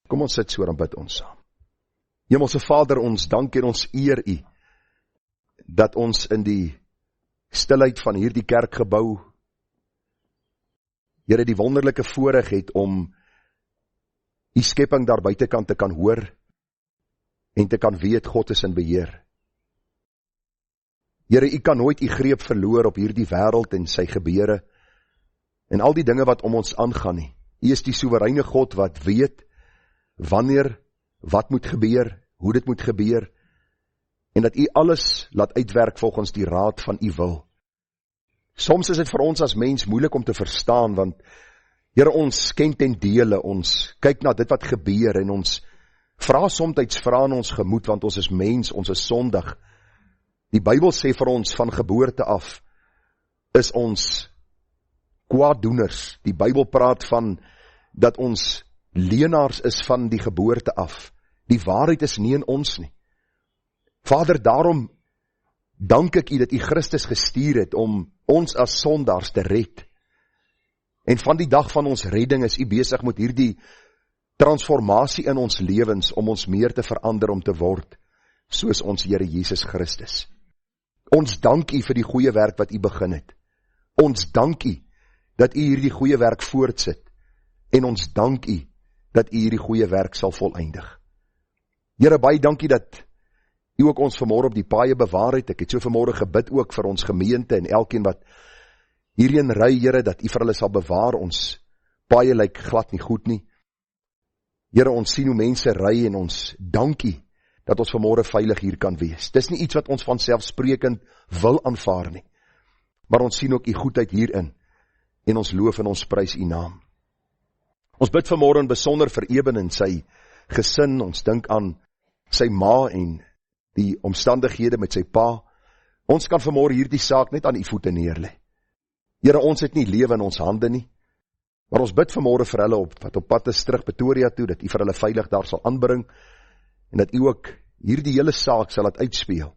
Kom ons sit so, dan bid ons saam. Hemelse Vader, ons dank en ons eer U, dat ons in die stilheid van hierdie kerkgebou, Here, die wonderlike voorreg het om U skepping daar buitekant te kan hoor, en te kan weet, God is in beheer. Here, U kan nooit U greep verloor op hierdie wêreld en sy gebeure, en al die dinge wat om ons aangaan nie. U is die soewereine God wat weet, wanneer, wat moet gebeur, hoe dit moet gebeur, en dat U alles laat uitwerk volgens die raad van U wil. Soms is dit vir ons as mens moeilik om te verstaan, want Here, ons ken ten dele, ons kyk na dit wat gebeur, en ons vra somtyds in ons gemoed, want ons is mens, ons is sondig. Die Bybel sê vir ons, van geboorte af, is ons kwaaddoeners. Die Bybel praat van, dat ons leenaars is van die geboorte af. Die waarheid is nie in ons nie. Vader, daarom dank ek U dat U Christus gestuur het, om ons as sondaars te red. En van die dag van ons redding is U besig met hierdie transformasie in ons lewens, om ons meer te verander om te word, soos ons Here Jesus Christus. Ons dank U vir die goeie werk wat U begin het. Ons dank U dat U hierdie goeie werk voortsit, en ons dank U dat U hierdie goeie werk sal voleindig. Here, baie dankie dat U ook ons vanmôre op die paaie bewaar het. Ek het so vanmôre gebid ook vir ons gemeente, en elkeen wat hierheen ry, Here, dat U vir hulle sal bewaar. Ons paaie lyk glad nie goed nie. Here, ons sien hoe mense ry, en ons dank U dat ons vanmôre veilig hier kan wees. Dis nie iets wat ons vanselfsprekend wil aanvaar nie, maar ons sien ook U goedheid hierin, en ons loof en ons prys U naam. Ons bid vanmôre in besonder vir Eben en sy gesin. Ons dink aan sy ma en die omstandighede met sy pa. Ons kan vanmôre hierdie saak net aan U voete neerlê. Here, ons het nie lewe in ons hande nie, maar ons bid vanmôre vir hulle wat op pad is terug Pretoria toe, dat U vir hulle veilig daar sal aanbring, en dat U ook hierdie hele saak sal laat uitspeel,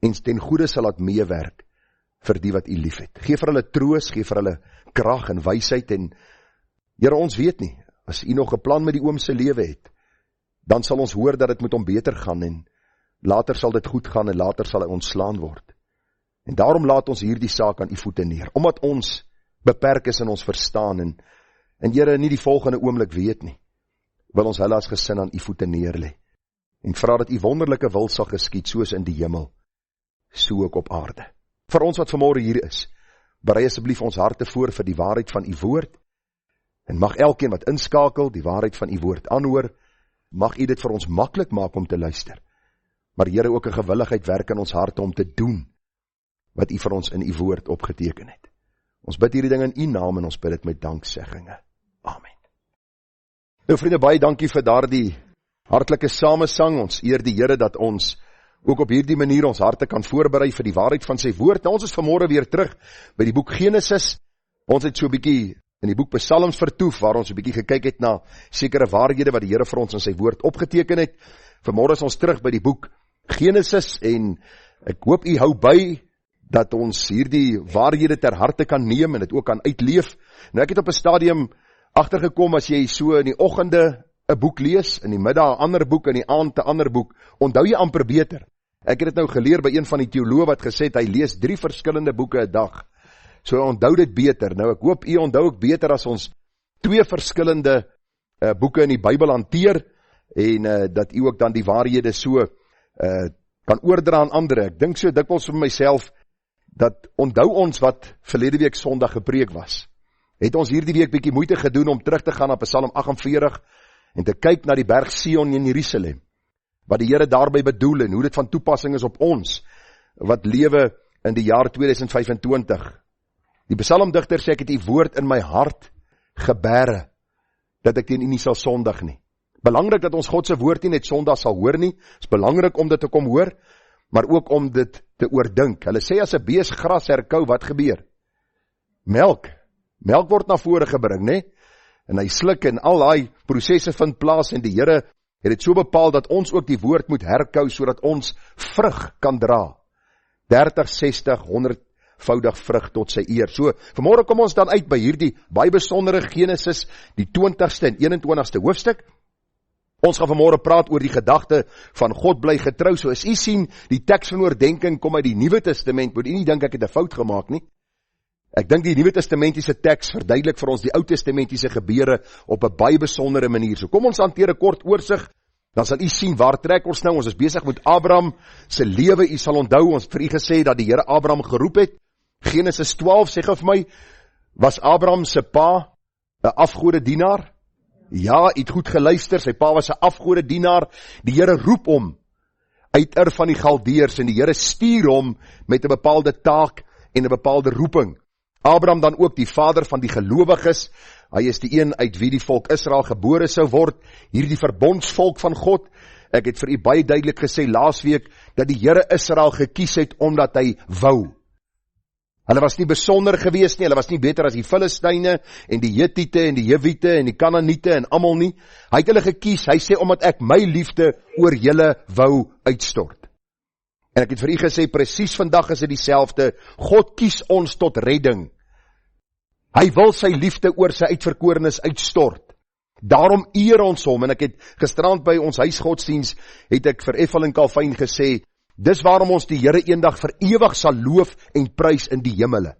en ten goeie sal laat meewerk vir die wat U liefhet. Geef vir hulle troos, geef vir hulle krag en wysheid, en Here, ons weet nie, as U nog 'n plan met die oom se lewe het, dan sal ons hoor dat dit met hom beter gaan, en later sal dit goed gaan, en later sal hy ontslaan word. En daarom laat ons hierdie saak aan U voete neer, omdat ons beperk is in ons verstaan, en Here, nie die volgende oomblik weet nie, wil ons hulle as gesin aan U voete neerlê, en vra dat U wonderlike wil sal geskied, soos in die hemel, so ook op aarde. Vir ons wat vanmôre hier is, berei asseblief ons harte voor vir die waarheid van U woord, en mag elkeen wat inskakel, die waarheid van U woord aanhoor, mag U dit vir ons maklik maak om te luister, maar Here, ook 'n gewilligheid werk in ons harte om te doen, wat U vir ons in U woord opgeteken het. Ons bid hierdie ding in U naam, en ons bid dit met dankseggings. Amen. Nou vriende, baie dankie vir daardie hartlike samesang. Ons eer die Here dat ons ook op hierdie manier ons harte kan voorberei vir die waarheid van sy woord. Nou, ons is vanmôre weer terug by die boek Genesis. Ons het so 'n bietjie in die boek Psalms vertoef, waar ons 'n bietjie gekyk het na sekere waarhede wat die Here vir ons in sy woord opgeteken het. Vanmôre is ons terug by die boek Genesis, en ek hoop U hou by dat ons hierdie waarhede ter harte kan neem en dit ook kan uitleef. Nou, ek het op 'n stadium agtergekom, as jy so in die oggende 'n boek lees, in die middag 'n ander boek, in die aand 'n ander boek, onthou jy amper beter. Ek het dit nou geleer by een van die teoloë wat gesê het, hy lees 3 verskillende boeke 'n dag. So onthou dit beter. Nou, ek hoop U onthou ook beter as ons 2 verskillende boeke in die Bybel hanteer, en dat U ook dan die waarhede so kan oordra aan ander. Ek dink so dikwels vir myself, dat onthou ons wat verlede week Sondag gepreek was. Het ons hierdie week bietjie moeite gedoen om terug te gaan na Psalm 48 en te kyk na die berg Sion in Jerusalem, wat die Here daarby bedoel en hoe dit van toepassing is op ons, wat lewe in die jaar 2025. Die psalmdigter sê, ek het U woord in my hart gebere, dat ek teen U nie sal sondig nie. Belangrik dat ons God se woord nie net Sondag sal hoor nie, is belangrik om dit te kom hoor, maar ook om dit te oordink. Hulle sê as 'n bees gras herkou, wat gebeur? Melk word na vore gebring, né? En hy sluk en al daai prosesse vind plaas, en die Here het dit so bepaal dat ons ook die woord moet herkou, sodat ons vrug kan dra. 30, 60, 100voudig vrug tot sy eer. So, vanmôre kom ons dan uit by hierdie baie besondere Genesis, die 20ste en 21ste hoofstuk. Ons gaan vanmôre praat oor die gedagte van God bly getrou. So as u sien, die teks van oordenking kom uit die Nuwe Testament, moet u nie dink ek het 'n fout gemaak nie. Ek dink die Nuwe Testamentiese teks verduidelik vir ons die Ou Testamentiese gebeure op 'n baie besondere manier. So kom ons hanteer 'n kort oorsig, dan sal u sien waar trek ons nou. Ons is besig met Abraham se lewe. U sal onthou, ons vir u gesê dat die Here Abraham geroep het. Genesis 12 sê vir my, was Abraham se pa 'n afgodedienaar? Ja, u het goed geluister, sy pa was 'n afgodedienaar. Die Here roep hom uit Ur van die Galdeërs en die Here stuur hom met 'n bepaalde taak en 'n bepaalde roeping. Abraham dan ook die vader van die gelowiges. Hy is die een uit wie die volk Israel gebore sou word, hierdie verbondsvolk van God. Ek het vir u baie duidelik gesê laasweek dat die Here Israel gekies het omdat hy wou. Hulle was nie besonder gewees nie, hulle was nie beter as die Filistyne en die Hittite en die Jewiete en die Kanaaniete en almal nie. Hy het hulle gekies, hy sê omdat ek my liefde oor julle wou uitstort. En ek het vir u gesê, presies vandag is dit dieselfde. God kies ons tot redding. Hy wil sy liefde oor sy uitverkorenes uitstort. Daarom eer ons hom. En ek het gisterand by ons huisgodsdiens, het ek vir Ethel en Calvin gesê, dis waarom ons die Here eendag vir ewig sal loof en prys in die hemele.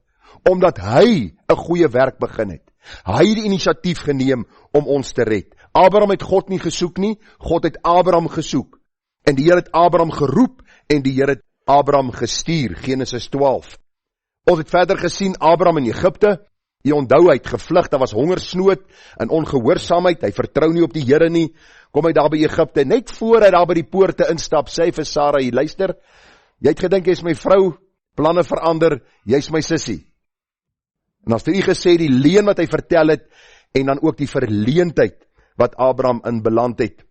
Omdat hy 'n goeie werk begin het. Hy het die inisiatief geneem om ons te red. Abraham het God nie gesoek nie, God het Abraham gesoek. En die Here het Abraham geroep en die Here het Abraham gestuur, Genesis 12. Ons het verder gesien, Abraham in Egipte, jy onthou, hy het gevlug, daar was hongersnood en ongehoorsaamheid, hy vertrou nie op die Here nie, kom hy daar by Egipte, net voor hy daar by die poorte instap, sê hy vir Sarai, luister, jy het gedink, jy is my vrou, planne verander, jy is my sissie. En as vir u gesê, die leuen wat hy vertel het, en dan ook die verleentheid, wat Abraham in beland het.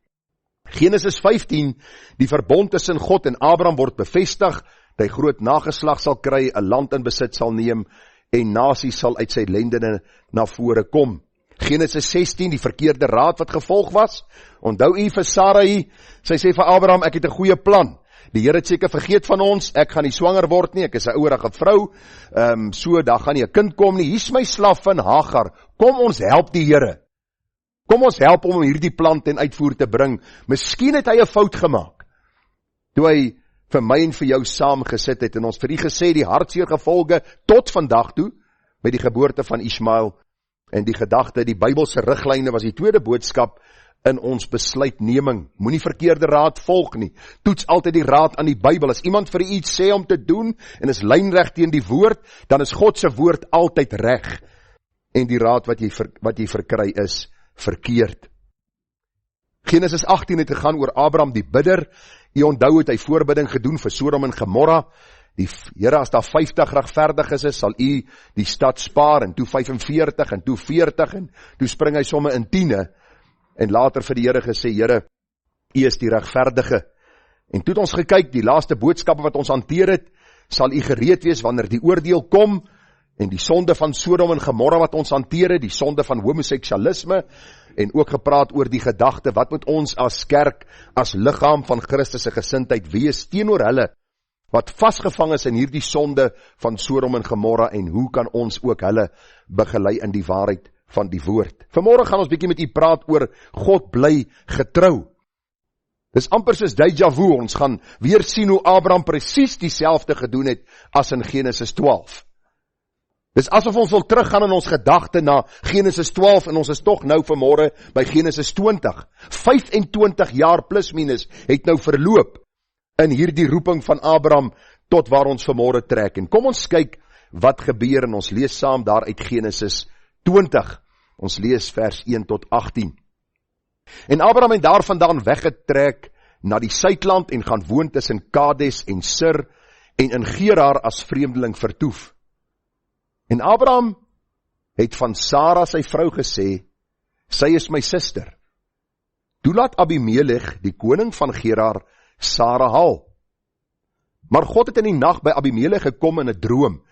Genesis 15, die verbond tussen God en Abraham word bevestig, dat hy groot nageslag sal kry, 'n land in besit sal neem, en nasies sal uit sy lendene na vore kom. Genesis 16, die verkeerde raad wat gevolg was, onthou u vir Sarai, sy sê vir Abraham, ek het 'n goeie plan, die Here het seker vergeet van ons, ek gaan nie swanger word nie, ek is 'n ouerige vrou, so daar gaan nie 'n kind kom nie, hier is my slavin Hagar, kom ons help die Here. Kom ons help om hierdie plan ten uitvoer te bring. Miskien het hy 'n fout gemaak, toe hy vir my en vir jou saam gesit het, en ons vir u gesê, die hartseer gevolge tot vandag toe, met die geboorte van Ismael, en die gedagte, die Bybelse riglyne was die tweede boodskap in ons besluitneming. Moenie verkeerde raad volg nie. Toets altyd die raad aan die Bybel. As iemand vir u iets sê om te doen, en is lynreg teen die woord, dan is God se woord altyd reg, en die raad wat jy verkry is verkeerd. Genesis 18 het gegaan oor Abraham die bidder. U onthou het hy voorbidding gedoen vir Sodom en Gomorra. Die Here, as daar 50 regverdiges is, sal u die stad spaar, en toe 45 en toe 40 en toe spring hy somme in 10 en later vir die Here gesê, Here, u is die regverdige. En toe het ons gekyk, die laaste boodskappe wat ons hanteer het, sal u gereed wees wanneer die oordeel kom, en die sonde van Sodom en Gomorra wat ons hanteer het, die sonde van homoseksualisme, en ook gepraat oor die gedagte, wat moet ons as kerk, as liggaam van Christus se gesindheid wees teenoor hulle, wat vasgevang is in hierdie sonde van Sodom en Gomorra, en hoe kan ons ook hulle begelei in die waarheid van die woord. Vanmôre gaan ons bietjie met u praat oor God bly getrou. Dis amper soos déjà vu, ons gaan weer sien hoe Abraham presies dieselfde gedoen het as in Genesis 12. Dis asof ons wil teruggaan in ons gedagte na Genesis 12 en ons is tog nou vanmôre by Genesis 20. 25 jaar plus minus het nou verloop in hierdie roeping van Abraham tot waar ons vanmôre trek. En kom ons kyk wat gebeur en ons lees saam daar uit Genesis 20. Ons lees vers 1 tot 18. En Abraham het daarvandaan weggetrek na die suidland en gaan woon tussen Kades en Sur en in Gerar as vreemdeling vertoef. En Abraham het van Sara sy vrou gesê, sy is my suster. Toe laat Abimelech, die koning van Gerar, Sara haal. Maar God het in die nag by Abimelech gekom in 'n droom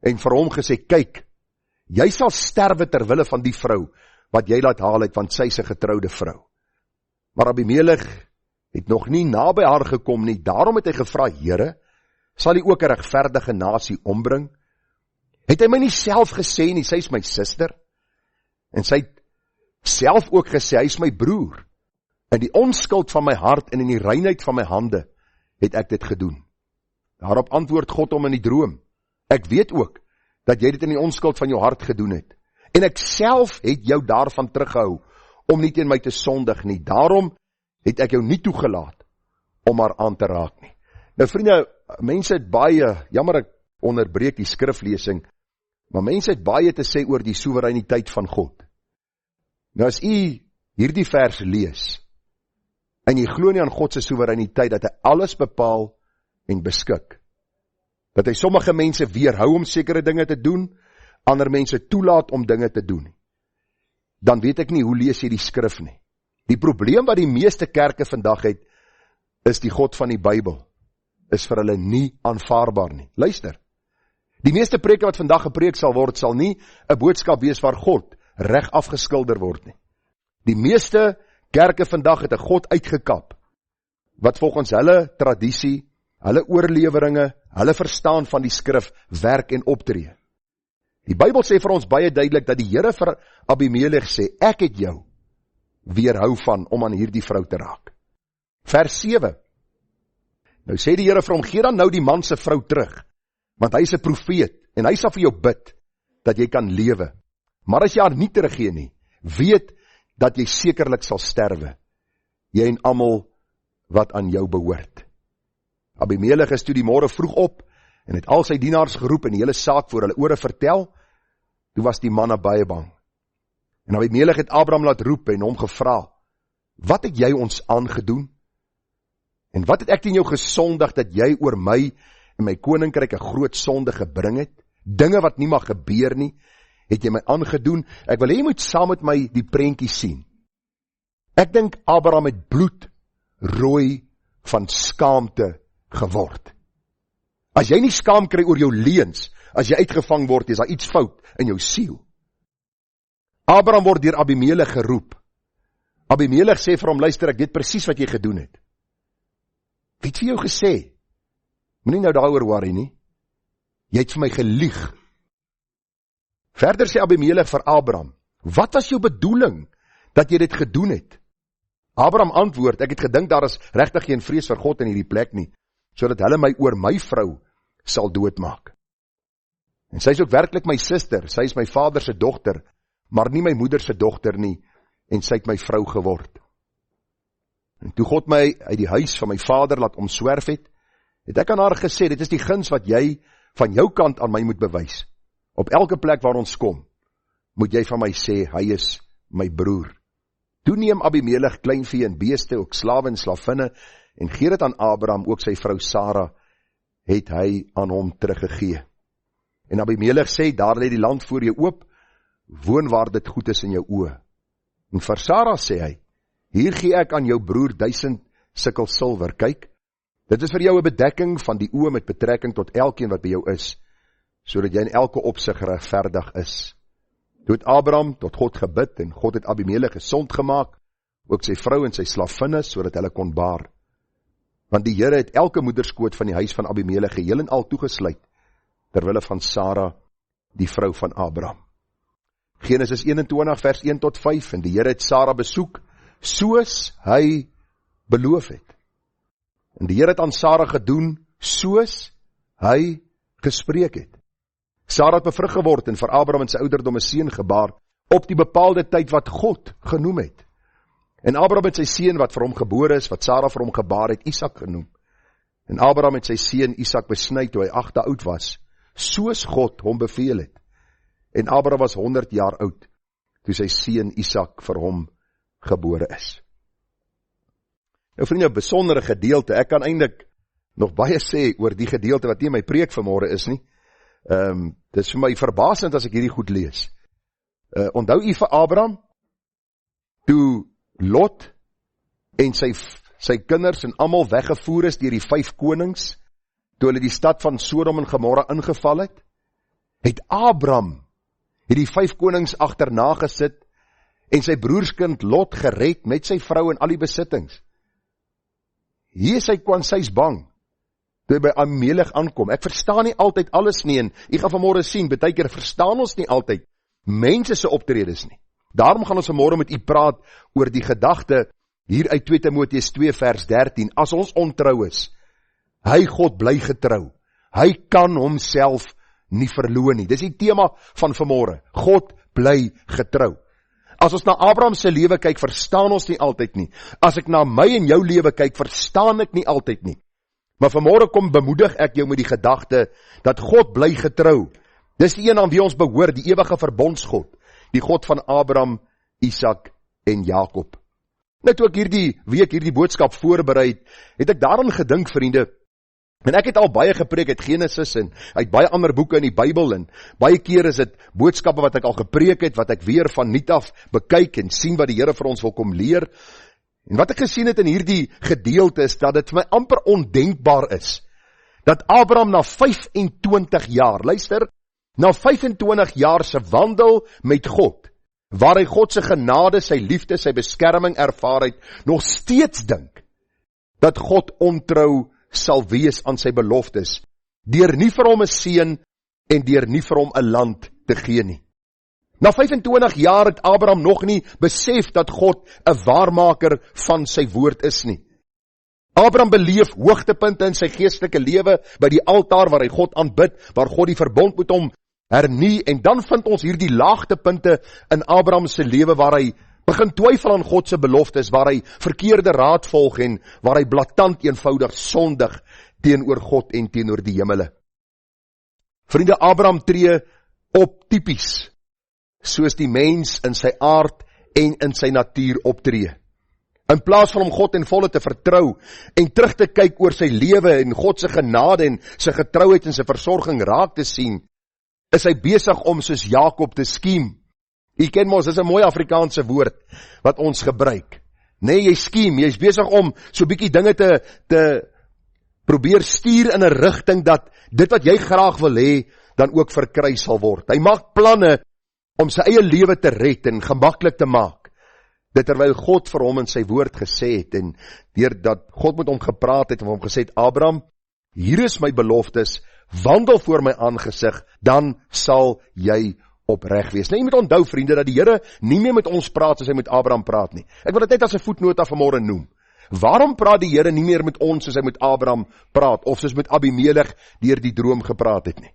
en vir hom gesê, kyk, jy sal sterwe ter wille van die vrou wat jy laat haal het, want sy is 'n getroude vrou. Maar Abimelech het nog nie naby haar gekom nie, daarom het hy gevra, Here, sal hy ook 'n regverdige nasie ombring? Het hy my nie self gesê nie, sy is my suster? En sy het self ook gesê, hy is my broer. In die onskuld van my hart en in die reinheid van my hande het ek dit gedoen. Daarop antwoord God hom in die droom. Ek weet ook dat jy dit in die onskuld van jou hart gedoen het. En ek self het jou daarvan teruggehou om nie teen my te sondig nie. Daarom het ek jou nie toegelaat om haar aan te raak nie. Nou vriende, mense het baie, jammer ek onderbreek die skriflesing, maar mense het baie te sê oor die soewereiniteit van God. Nou as u hierdie vers lees, en jy glo nie aan God se soewereiniteit, dat hy alles bepaal en beskik, dat hy sommige mense weerhou om sekere dinge te doen, ander mense toelaat om dinge te doen, dan weet ek nie, hoe lees jy die skrif nie. Die probleem wat die meeste kerke vandag het, is die God van die Bybel, is vir hulle nie aanvaarbaar nie. Luister, die meeste preke wat vandag gepreek sal word, sal nie 'n boodskap wees waar God reg afgeskilder word nie. Die meeste kerke vandag het 'n God uitgekap, wat volgens hulle tradisie, hulle oorleweringe, hulle verstaan van die skrif, werk en optree. Die Bybel sê vir ons baie duidelik, dat die Here vir Abimelech sê, ek het jou weerhou van, om aan hierdie vrou te raak. Vers 7, nou sê die Here vir hom, gee dan nou die man se vrou terug, want hy is 'n profeet, en hy sal vir jou bid, dat jy kan lewe. Maar as jy haar nie teruggee nie, weet, dat jy sekerlik sal sterwe, jy en almal wat aan jou behoort. Abimelech is toe die môre vroeg op, en het al sy dienaars geroep, en die hele saak voor hulle ore vertel, toe was die manne baie bang. En Abimelech het Abraham laat roep, en hom gevra, wat het jy ons aangedoen? En wat het ek teen jou gesondig, dat jy oor my en my koninkryk 'n groot sonde gebring het? Dinge wat nie mag gebeur nie, het jy my aangedoen. Ek wil hê jy moet saam met my die prentjie sien. Ek dink Abraham het bloed rooi van skaamte geword. As jy nie skaam kry oor jou leuns, as jy uitgevang word, is daar iets fout in jou siel. Abraham word deur Abimelech geroep. Abimelech sê vir hom, luister, ek weet presies wat jy gedoen het. Wie het vir jou gesê? Moenie nou daaroor worry nie. Jy het vir my gelieg. Verder sê Abimelech vir Abraham, wat was jou bedoeling, dat jy dit gedoen het? Abraham antwoord, ek het gedink daar is regtig geen vrees vir God in hierdie plek nie, sodat hulle my oor my vrou sal doodmaak. En sy is ook werklik my suster, sy is my vader se dogter, maar nie my moeder se dogter nie, en sy het my vrou geword. En toe God my uit die huis van my vader laat omswerf het ek aan haar gesê, dit is die guns wat jy van jou kant aan my moet bewys. Op elke plek waar ons kom, moet jy van my sê, hy is my broer. Toe neem Abimelech kleinvee en beeste, ook slawe en slavinne, en gee dit aan Abraham, ook sy vrou Sara, het hy aan hom teruggegee. En Abimelech sê, daar lê die land voor jou oop, woon waar dit goed is in jou oë. En vir Sara sê hy, hier gee ek aan jou broer 1000 sikkel silwer, kyk, dit is vir jou 'n bedekking van die oë met betrekking tot elkeen wat by jou is, sodat jy in elke opsig regverdig is. Toe het Abraham tot God gebid, en God het Abimelech gesond gemaak, ook sy vrou en sy slavinne, sodat hulle kon baar. Want die Here het elke moederskoot van die huis van Abimelech geheel en al toegesluit, terwille van Sara, die vrou van Abraham. Genesis 21 vers 1 tot 5, en die Here het Sara besoek, soos hy beloof het. En die Here het aan Sara gedoen, soos hy gespreek het. Sara het bevrug geword en vir Abraham in sy ouderdom 'n seun gebaar, op die bepaalde tyd wat God genoem het. En Abraham het sy seun wat vir hom gebore is, wat Sara vir hom gebaar het, Isak genoem. En Abraham het sy seun Isak besny toe hy 8 oud was, soos God hom beveel het. En Abraham was 100 jaar oud, toe sy seun Isak vir hom gebore is. Nou vriende, 'n besondere gedeelte, ek kan eintlik nog baie sê oor die gedeelte wat nie my preek vanmôre is nie. Dit is vir my verbasend as ek hierdie goed lees. Onthou u vir Abraham, toe Lot en sy kinders en almal weggevoer is deur die 5 konings, toe hulle die stad van Sodom en Gomorra ingeval het Abraham die 5 konings agterna gesit en sy broerskind Lot gered met sy vrou en al die besittings. Hier is hy kwansy's bang, toe hy by Abimelech aankom. Ek verstaan nie altyd alles nie, en ek gaan vanmôre sien, baie keer verstaan ons nie altyd mense se optredes nie. Daarom gaan ons vanmôre met u praat oor die gedagte Hier uit 2 Timoteus 2 vers 13, as ons ontrou is, hy God bly getrou. Hy kan homself nie verloon nie. Dis die tema van vanmôre. God bly getrou. As ons na Abraham se lewe kyk, verstaan ons nie altyd nie. As ek na my en jou lewe kyk, verstaan ek nie altyd nie. Maar vanmôre kom bemoedig ek jou met die gedagte, dat God bly getrou. Dis die een aan wie ons behoort, die ewige verbondsgod, die God van Abraham, Isak en Jakob. Nou toe ek hierdie week hierdie boodskap voorberei, het ek daaraan gedink, vriende, en ek het al baie gepreek uit Genesis en uit baie ander boeke in die Bybel, en baie keer is dit boodskappe wat ek al gepreek het, wat ek weer van nuut af bekyk en sien wat die Here vir ons wil kom leer. En wat ek gesien het in hierdie gedeelte is, dat dit vir my amper ondenkbaar is, dat Abraham na 25 jaar, luister, na 25 jaar se wandel met God, waar hy God se genade, sy liefde, sy beskerming ervaar het, nog steeds dink, dat God ontrou sal wees aan sy beloftes, deur nie vir hom 'n seun en deur nie vir hom 'n land te gee nie. Na 25 jaar het Abraham nog nie besef dat God 'n waarmaker van sy woord is nie. Abraham beleef hoogtepunte in sy geestelike lewe by die altaar waar hy God aanbid, waar God die verbond met hom hernie, en dan vind ons hierdie laagtepunte in Abraham se lewe waar hy begin twyfel aan God se beloftes, waar hy verkeerde raad volg en waar hy blaatant eenvoudig sondig teenoor God en teenoor die hemele. Vriende, Abraham tree op tipies, soos die mens in sy aard en in sy natuur optree. In plaas van om God en volle te vertrou en terug te kyk oor sy lewe en God se genade en sy getrouheid en sy versorging raak te sien, is hy besig om soos Jakob te skiem. Jy ken mos, dis 'n mooi Afrikaanse woord wat ons gebruik. Nee, jy skiem, jy's besig om so bietjie dinge te probeer stuur in 'n rigting dat dit wat jy graag wil hê, dan ook verkry sal word. Hy maak planne om sy eie lewe te red en gemaklik te maak. Dit terwyl God vir hom in sy woord gesê het, en deurdat God met hom gepraat het en hom gesê het, Abraham, hier is my beloftes, wandel voor my aangesig, dan sal jy opreg wees. Nou, jy moet onthou, vriende, dat die Here nie meer met ons praat as hy met Abraham praat nie. Ek wil dit net as 'n voetnota vanmôre noem. Waarom praat die Here nie meer met ons soos hy met Abraham praat, of soos met Abimelech deur die droom gepraat het nie?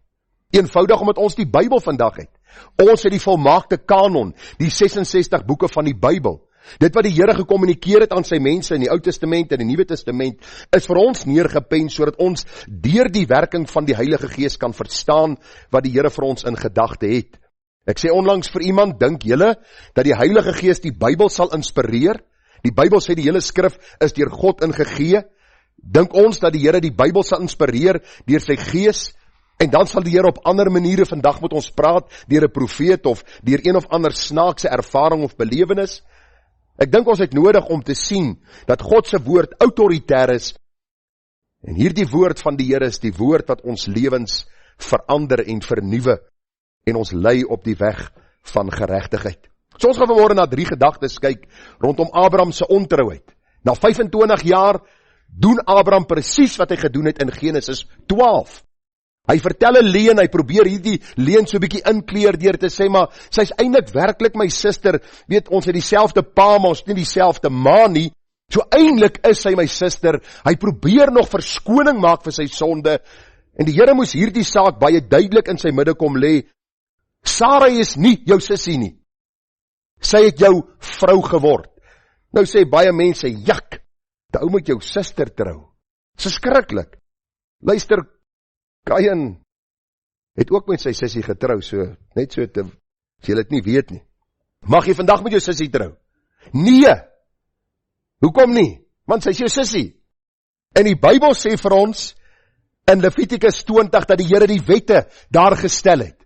Eenvoudig omdat ons die Bybel vandag het. Ons het die volmaakte kanon, die 66 boeke van die Bybel. Dit wat die Here gekommunikeer het aan sy mense in die Ou Testament en die Nuwe Testament, is vir ons neergepen, sodat ons deur die werking van die Heilige Gees kan verstaan wat die Here vir ons in gedagte het. Ek sê onlangs vir iemand, dink julle dat die Heilige Gees die Bybel sal inspireer? Die Bybel sê die hele skrif is deur God ingegee. Dink ons dat die Here die Bybel sal inspireer deur sy Gees? En dan sal die Here op ander maniere vandag met ons praat, deur 'n profeet of deur een of ander snaakse ervaring of belewenis. Ek dink ons het nodig om te sien dat God se woord autoritair is. En hierdie woord van die Here is die woord wat ons lewens verander en vernuwe en ons lei op die weg van geregtigheid. So ons gaan vanmôre na 3 gedagtes kyk rondom Abraham se ontrouheid. Na 25 jaar doen Abraham presies wat hy gedoen het in Genesis 12. Hy vertel 'n leuen, hy probeer hierdie leuen so 'n bietjie inkleer deur te sê, maar sy's eintlik werklik my suster. Weet, ons het dieselfde pa, maar ons nie dieselfde ma nie. So eintlik is sy my suster. Hy probeer nog verskoning maak vir sy sonde. En die Here moes hierdie saak baie duidelik in sy midde kom lê. Sarai is nie jou sussie nie. Sy het jou vrou geword. Nou sê baie mense, jak, die ou met jou suster trou. Dis skrikkelik. Luister, Kain het ook met sy sussie getrou, so net so te, as jy dit nie weet nie. Mag jy vandag met jou sussie trou? Nee. Hoekom nie? Want sy is jou sussie. En die Bybel sê vir ons in Levitikus 20 dat die Here die wette daar gestel het.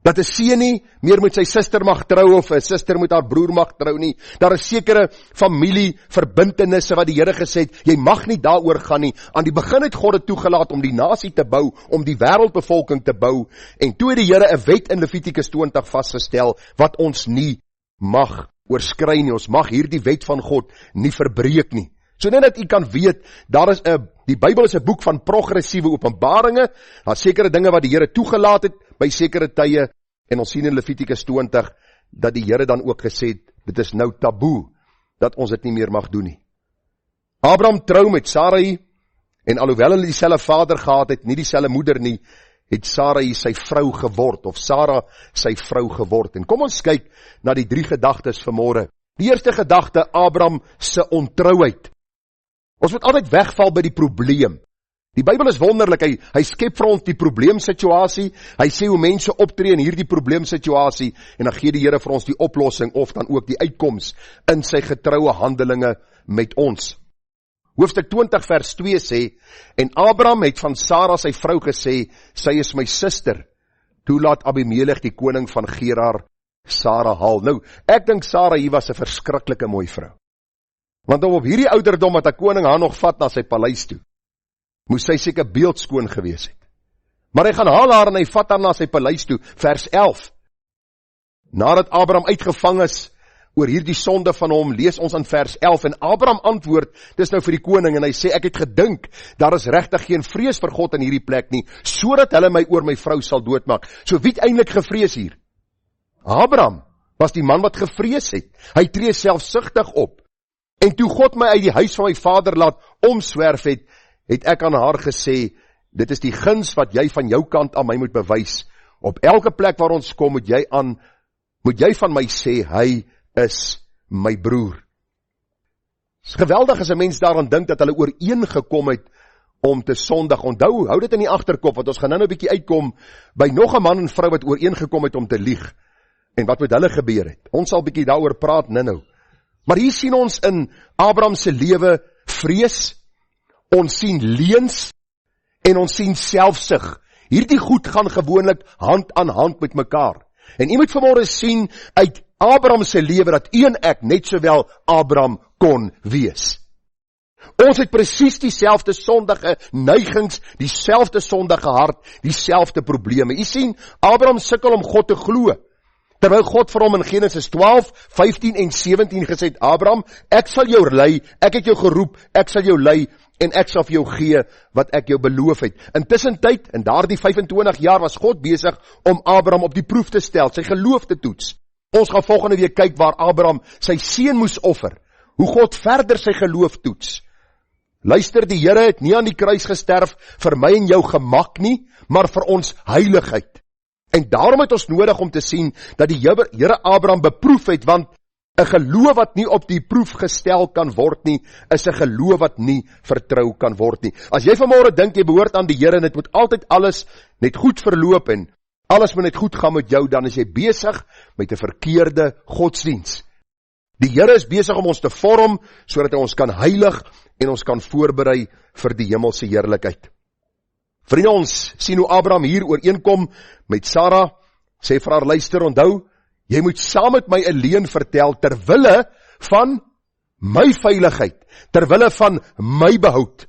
Dat 'n seun nie meer met sy suster mag trou of 'n suster met haar broer mag trou nie. Daar is sekere familieverbintenisse wat die Here gesê het, jy mag nie daaroor gaan nie. Aan die begin het God dit toegelaat om die nasie te bou, om die wêreldbevolking te bou, en toe het die Here 'n wet in Levitikus 20 vasgestel wat ons nie mag oorskry nie. Ons mag hierdie wet van God nie verbreek nie. So net dat u kan weet, die Bybel is 'n boek van progressiewe openbaringe. Daar's sekere dinge wat die Here toegelaat het by sekere tye, en ons sien in Levitikus 20 dat die Here dan ook gesê het, dit is nou taboe dat ons dit nie meer mag doen nie. Abraham trou met Sarai, en alhoewel hulle dieselfde vader gehad het, nie dieselfde moeder nie, het Sarai sy vrou geword, of Sarah sy vrou geword. En kom ons kyk na die 3 gedagtes vanmôre. Die eerste gedagte, Abraham se ontrouheid. Ons moet altyd wegval by die probleem. Die Bybel is wonderlik, hy skep vir ons die probleemsituasie, hy sê hoe mense optree in hierdie probleemsituasie, en dan gee die Here vir ons die oplossing, of dan ook die uitkoms, in sy getroue handelinge met ons. Hoofstuk 20 vers 2 sê, en Abraham het van Sarah sy vrou gesê, sy is my suster. Toe laat Abimelech die koning van Gerar Sarah haal. Nou, ek dink Sarah hier was 'n verskriklike mooi vrou. Want op hierdie ouderdom wat 'n koning haar nog vat na sy paleis toe, moes sy seker beeldskoon gewees het. Maar hy gaan haal haar en hy vat haar na sy paleis toe, vers 11. Nadat Abraham uitgevang is oor hierdie sonde van hom, lees ons in vers 11, en Abraham antwoord, dis nou vir die koning, en hy sê, ek het gedink, daar is regtig geen vrees vir God in hierdie plek nie, sodat hulle my oor my vrou sal doodmaak. So wie het eintlik gevrees hier? Abraham was die man wat gevrees het. Hy tree selfsugtig op. En toe God my uit die huis van my vader laat omswerf het ek aan haar gesê, dit is die guns wat jy van jou kant aan my moet bewys. Op elke plek waar ons kom, moet jy van my sê, hy is my broer. Het is geweldig as 'n mens daaraan dink dat hulle ooreengekom het om te sondig. Onthou, hou dit in die agterkop, want ons gaan nou 'n bietjie uitkom by nog 'n man en vrou wat ooreengekom het om te lieg. En wat met hulle gebeur het. Ons sal bietjie daaroor praat nou. Maar hier sien ons in Abraham se lewe vrees, ons sien leuns en ons sien selfsug. Hierdie goed gaan gewoonlik hand aan hand met mekaar. En u moet vanmôre sien uit Abraham se lewe dat u en ek net sowel Abraham kon wees. Ons het presies dieselfde sondige neigings, dieselfde sondige hart, dieselfde probleme. U sien, Abraham sukkel om God te glo. Terwyl God vir hom in Genesis 12, 15 en 17 gesê het, Abraham, ek sal jou lei, ek het jou geroep, ek sal jou lei, en ek sal vir jou gee wat ek jou beloof het. Intussen tyd, in daardie 25 jaar was God besig om Abraham op die proef te stel, sy geloof te toets. Ons gaan volgende week kyk waar Abraham sy seun moes offer, hoe God verder sy geloof toets. Luister, die Here het nie aan die kruis gesterf vir my en jou gemak nie, maar vir ons heiligheid. En daarom het ons nodig om te sien dat die Here Abraham beproef het, want 'n geloof wat nie op die proef gestel kan word nie, is 'n geloof wat nie vertrou kan word nie. As jy vanmôre dink jy behoort aan die Here en dit moet altyd alles net goed verloop en alles moet net goed gaan met jou, dan is jy besig met 'n verkeerde godsdiens. Die Here is besig om ons te vorm, sodat hy ons kan heilig en ons kan voorberei vir die hemelse heerlikheid. Vriende, ons sien hoe Abraham hier ooreenkom met Sarah, sê vir haar, luister, onthou, jy moet saam met my 'n leuen vertel, terwille van my veiligheid, terwille van my behoud.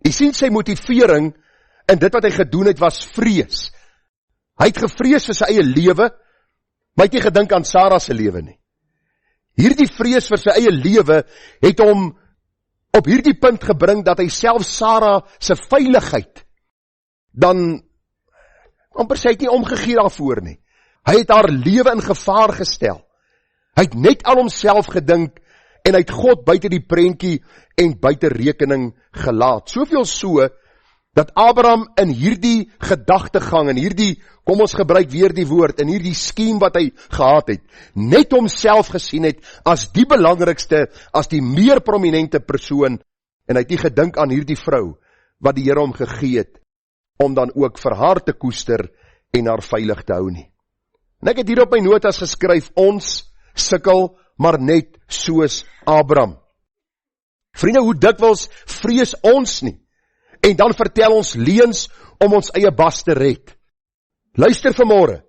Jy sien sy motivering, en dit wat hy gedoen het, was vrees. Hy het gevrees vir sy eie lewe, maar hy het nie gedink aan Sarah se lewe nie. Hierdie vrees vir sy eie lewe het hom op hierdie punt gebring, dat hy self Sarah se veiligheid, dan amper sê hy het nie omgegee daarvoor nie. Hy het haar lewe in gevaar gestel. Hy het net aan homself gedink, en hy het God buite die prentjie en buite rekening gelaat. Soveel so, dat Abraham in hierdie gedagtegang, in hierdie, kom ons gebruik weer die woord, in hierdie skema wat hy gehad het, net homself gesien het, as die belangrikste, as die meer prominente persoon, en hy het nie gedink aan hierdie vrou, wat die Here hom gegee het, om dan ook vir haar te koester, en haar veilig te hou nie. En ek het hier op my notas geskryf, ons sukkel, maar net soos Abraham. Vriende, hoe dikwels vrees ons nie, en dan vertel ons leuns om ons eie bas te red. Luister vanmôre,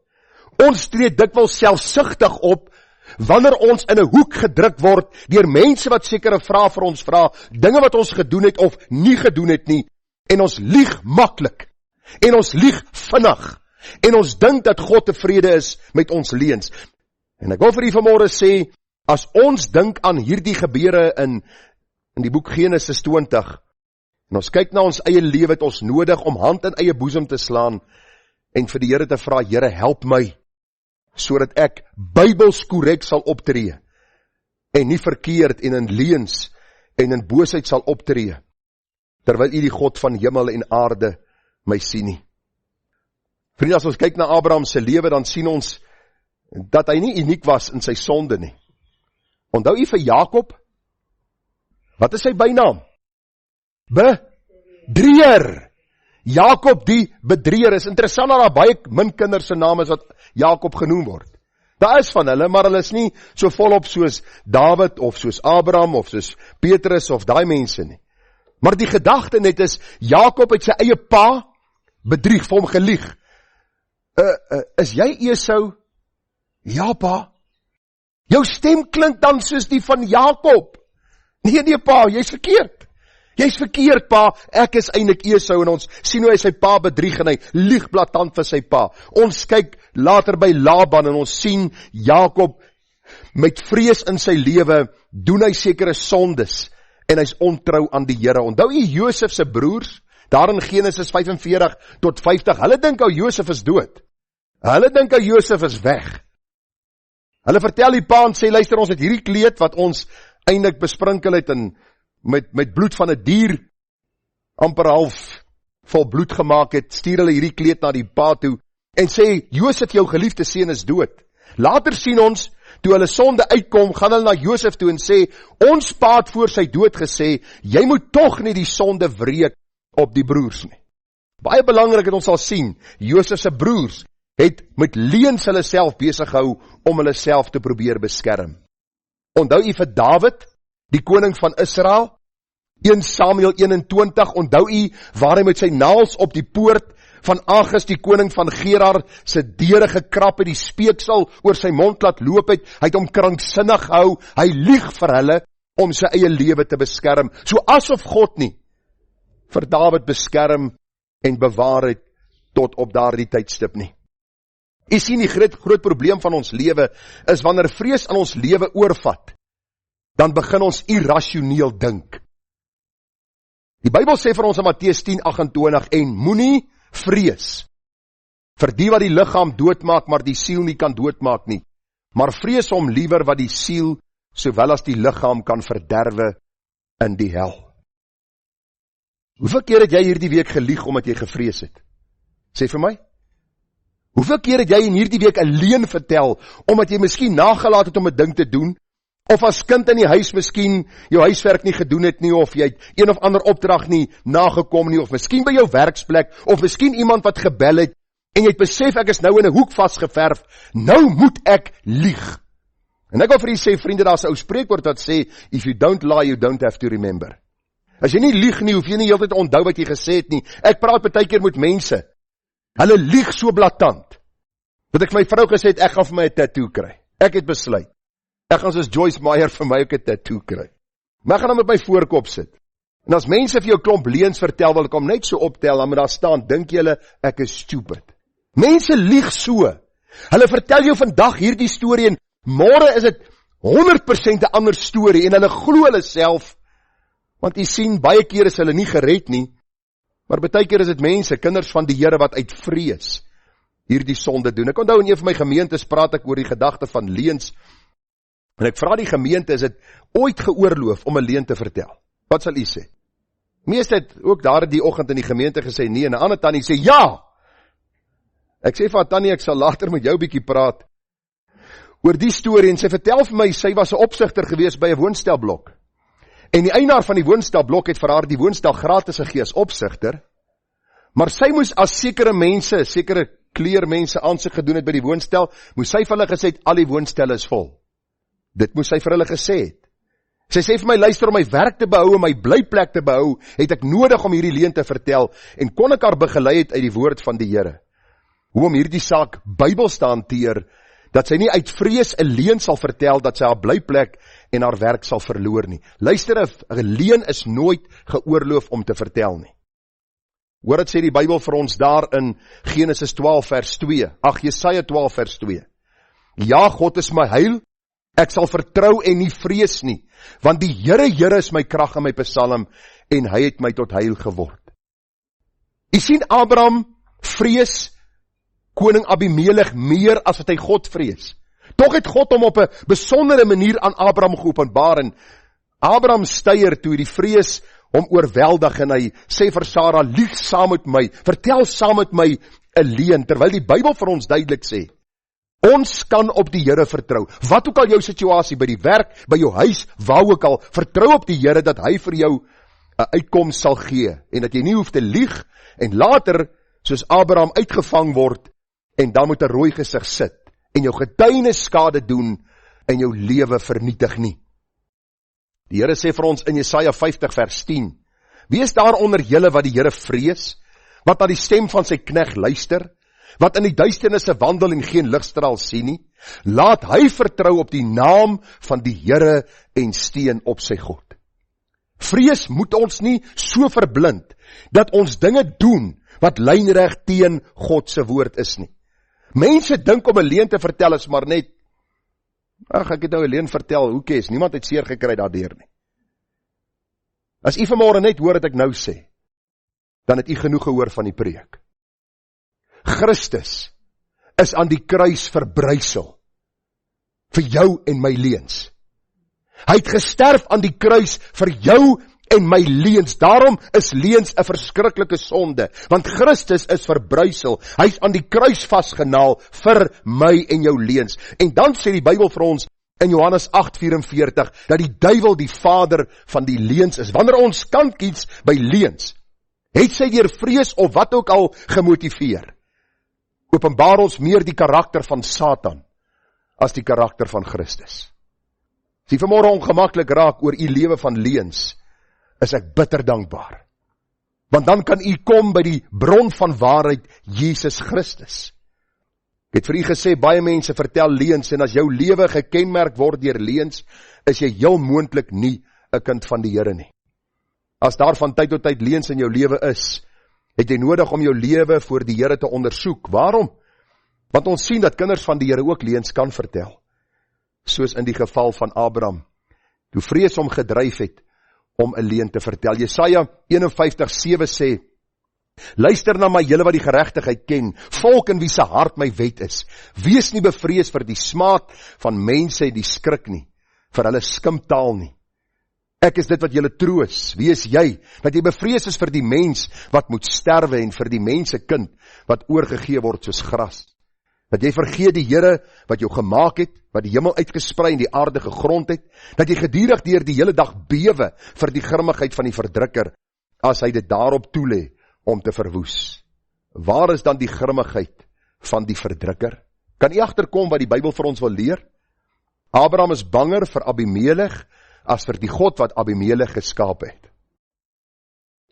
ons tree dikwels selfsugtig op, wanneer ons in 'n hoek gedruk word, deur mense wat sekere vrae vir ons vra, dinge wat ons gedoen het of nie gedoen het nie, en ons lieg maklik, en ons lieg vinnig, en ons dink dat God tevrede is met ons leuns. En ek wil vir u vanmôre sê, as ons dink aan hierdie gebeure in die boek Genesis 20, en ons kyk na ons eie lewe, het ons nodig om hand in eie boesem te slaan, en vir die Here te vra, Here help my, sodat ek Bybels korrek sal optree. en nie verkeerd en in leuns en in boosheid sal optree, terwyl U die God van hemel en aarde my sien nie. Vriende, as ons kyk na Abraham se lewe, dan sien ons dat hy nie uniek was in sy sonde nie. Onthou U vir Jakob? Wat is sy bynaam? Bedrieër. Jakob die bedrieër. Is interessant dat daar baie min kinders se name is wat Jakob genoem word. Daar is van hulle, maar hulle is nie so volop soos Dawid of soos Abraham of soos Petrus of daai mense nie. Maar die gedagte net is, Jakob het sy eie pa bedrieg, vir hom gelieg. Is jy Esau? Ja, pa. Jou stem klink dan soos die van Jakob. Nee, pa, jy's verkeerd. Jy's verkeerd, pa. Ek is eintlik Esau, en ons sien hoe hy sy pa bedrieg, en hy lieg blaatant vir sy pa. Ons kyk later by Laban, en ons sien Jakob met vrees in sy lewe, doen hy sekere sondes, en hy's ontrou aan die Here. Onthou jy Josef se broers, daar in Genesis 45 tot 50, hulle dink ou Josef is dood. Hulle dink ou Josef is weg. Hulle vertel die pa en sê, luister, ons het hierdie kleed wat ons eintlik besprinkel het en met bloed van 'n dier amper half vol bloed gemaak het, stuur hulle hierdie kleed na die pa toe en sê, Josef, jou geliefde seun is dood. Later sien ons, toe hulle sonde uitkom, gaan hulle na Josef toe en sê, ons pa het voor sy dood gesê, jy moet tog nie die sonde wreek op die broers nie. Baie belangrik dat ons sal sien, Josef se broers het met leuns hulle self besig gehou om hulle self te probeer beskerm. Onthou u vir Dawid, die koning van Israel, 1 Samuel 21, onthou u waar hy met sy naels op die poort van Agis, die koning van Gerar, sy deure gekrap het, die speeksel oor sy mond laat loop het, hy het hom kranksinnig gehou, hy lieg vir hulle om sy eie lewe te beskerm, so asof God nie vir Dawid beskerm en bewaar het tot op daardie tydstip nie. U sien, die groot probleem van ons lewe is wanneer vrees aan ons lewe oorvat, dan begin ons irrasioneel dink. Die Bybel sê vir ons in Matteus 10:28, en moenie vrees vir die wat die liggaam doodmaak, maar die siel nie kan doodmaak nie, maar vrees hom liewer wat die siel, sowel as die liggaam kan verderwe in die hel. Hoeveel keer het jy hierdie week gelieg omdat jy gevrees het? Sê vir my. Hoeveel keer het jy in hierdie week 'n leuen vertel, omdat jy miskien nagelaat het om 'n ding te doen, of as kind in die huis miskien jou huiswerk nie gedoen het nie, of jy het een of ander opdrag nie nagekom nie, of miskien by jou werksplek, of miskien iemand wat gebel het, en jy het besef, ek is nou in 'n hoek vasgeverf, nou moet ek lieg. En ek wil vir julle sê, vriende, daar's 'n ou spreekwoord wat sê, if you don't lie, you don't have to remember. As jy nie lieg nie, hoef jy nie heeltyd onthou wat jy gesê het nie. Ek praat baie keer met mense, hulle lieg so blaatant, dat ek vir my vrou gesê het, ek gaan vir my 'n tattoo kry. Ek het besluit, ek gaan soos Joyce Meyer vir my ook 'n tattoo kry. Maar ek gaan hom met my voorkop sit. En as mense vir jou klomp leuns vertel, wil ek hom net so optel, dan moet daar staan, dink julle, ek is stupid. Mense lieg so. Hulle vertel jou vandag hierdie storie, en môre is dit 100% 'n ander storie, en hulle glo hulle self, want jy sien, baie keer is hulle nie gered nie, maar baie keer is dit mense, kinders van die Here, wat uit vrees hierdie sonde doen. Ek onthou in een van my gemeentes praat ek oor die gedagte van leuns, en ek vra die gemeente, is dit ooit geoorloof om 'n leuen te vertel? Wat sal u sê? Meeste het ook daar die oggend in die gemeente gesê nee, en 'n ander tannie sê ja. Ek sê vir tannie, ek sal later met jou bietjie praat oor die storie, en sy vertel vir my, sy was 'n opsigter gewees by 'n woonstelblok. En die eienaar van die woonstelblok het vir haar die woonstel gratis gegee as opsigter, maar sy moes as sekere mense, sekere kleermense aansoek gedoen het by die woonstel, moes sy vir hulle gesê het, al die woonstelle is vol. Dit moes sy vir hulle gesê het. Sy sê vir my, luister, om my werk te behou en my blyplek te behou, het ek nodig om hierdie leuen te vertel, en kon ek haar begelei het uit die woord van die Here. Hoe om hierdie saak Bybels te hanteer, dat sy nie uit vrees 'n leuen sal vertel, dat sy haar blyplek en haar werk sal verloor nie. Luister, 'n leuen is nooit geoorloof om te vertel nie. Hoor wat sê die Bybel vir ons daar in Genesis 12 vers 2, Jesaja 12 vers 2. Ja, God is my heil, ek sal vertrou en nie vrees nie, want die Here is my krag en my psalm, en hy het my tot heil geword. U sien, Abraham vrees koning Abimelech meer as wat hy God vrees. Tog het God hom op 'n besondere manier aan Abraham geopenbaar en Abraham styer toe die vrees hom oorweldig en hy sê vir Sara, lieg saam met my, vertel saam met my 'n leuen, terwyl die Bybel vir ons duidelik sê, ons kan op die Here vertrou. Wat ook al jou situasie, by die werk, by jou huis, waar ook al, vertrou op die Here dat hy vir jou 'n uitkoms sal gee en dat jy nie hoef te lieg en later, soos Abraham uitgevang word en dan met 'n rooi gesig sit en jou getuienis skade doen en jou lewe vernietig nie. Die Here sê vir ons in Jesaja 50 vers 10, wie is daar onder julle wat die Here vrees, wat na die stem van sy knegt luister, wat in die duisternisse wandel en geen ligstraal sien nie? Laat hy vertrou op die naam van die Here en steun op sy God. Vrees moet ons nie so verblind, dat ons dinge doen, wat lynreg teen God se woord is nie. Mense dink om 'n leuen te vertel is maar net, ag ek het nou 'n leuen vertel, hoe kes, niemand het seer gekry daardeur nie. As u vanmôre net hoor wat ek nou sê, dan het u genoeg gehoor van die preek. Christus is aan die kruis verbrysel vir jou en my leuns. Hy het gesterf aan die kruis vir jou en my leuns. Daarom is leuns 'n verskriklike sonde, want Christus is verbrysel. Hy is aan die kruis vasgenaal vir my en jou leuns. En dan sê die Bybel vir ons in Johannes 8:44 dat die duiwel die vader van die leuns is. Wanneer ons kan kies by leuns, het sy deur vrees of wat ook al gemotiveer, openbaar ons meer die karakter van Satan as die karakter van Christus. As jy vanmôre ongemaklik raak oor u lewe van leuns, is ek bitter dankbaar. Want dan kan u kom by die bron van waarheid, Jesus Christus. Ek het vir u gesê, baie mense vertel leuns, en as jou lewe gekenmerk word deur leuns, is jy heel moontlik nie 'n kind van die Here nie. As daar van tyd tot tyd leuns in jou lewe is, het jy nodig om jou lewe voor die Here te ondersoek. Waarom? Want ons sien dat kinders van die Here ook leuns kan vertel. Soos in die geval van Abraham, toe vrees hom gedryf het om 'n leuen te vertel. Jesaja 51:7 sê, luister na my julle wat die geregtigheid ken, volk in wie se hart my wet is. Wees nie bevrees vir die smaad van mense en die skrik nie, vir hulle skimtaal nie. Ek is dit wat julle troos. Wie is jy? Dat jy bevrees is vir die mens wat moet sterwe en vir die mense kind wat oorgegee word soos gras. Dat jy vergeet die Here wat jou gemaak het, wat die hemel uitgesprei en die aarde gegrond het, dat jy gedurig deur die hele dag bewe vir die grimmigheid van die verdrukker, as hy dit daarop toelê om te verwoes. Waar is dan die grimmigheid van die verdrukker? Kan u agterkom wat die Bybel vir ons wil leer? Abraham is banger vir Abimelech as vir die God wat Abimelech geskaap het.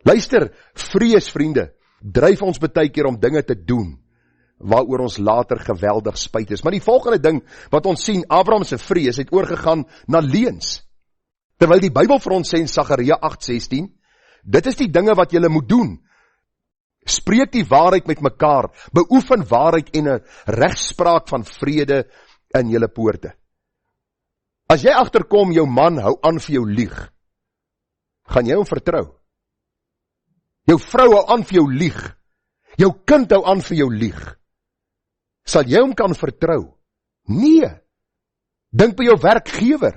Luister, vrees vriende, dryf ons baie keer om dinge te doen waaroor ons later geweldig spyt is. Maar die volgende ding wat ons sien, Abraham se vrees het oorgegaan na leuns. Terwyl die Bybel vir ons sê in Sagaria 8:16, dit is die dinge wat julle moet doen. Spreek die waarheid met mekaar, beoefen waarheid en 'n regspraak van vrede in julle poorte. As jy agterkom jou man hou aan vir jou lieg, gaan jy hom vertrou? Jou vrou hou aan vir jou lieg. Jou kind hou aan vir jou lieg. Sal jy hom kan vertrou? Nee. Dink by jou werkgewer.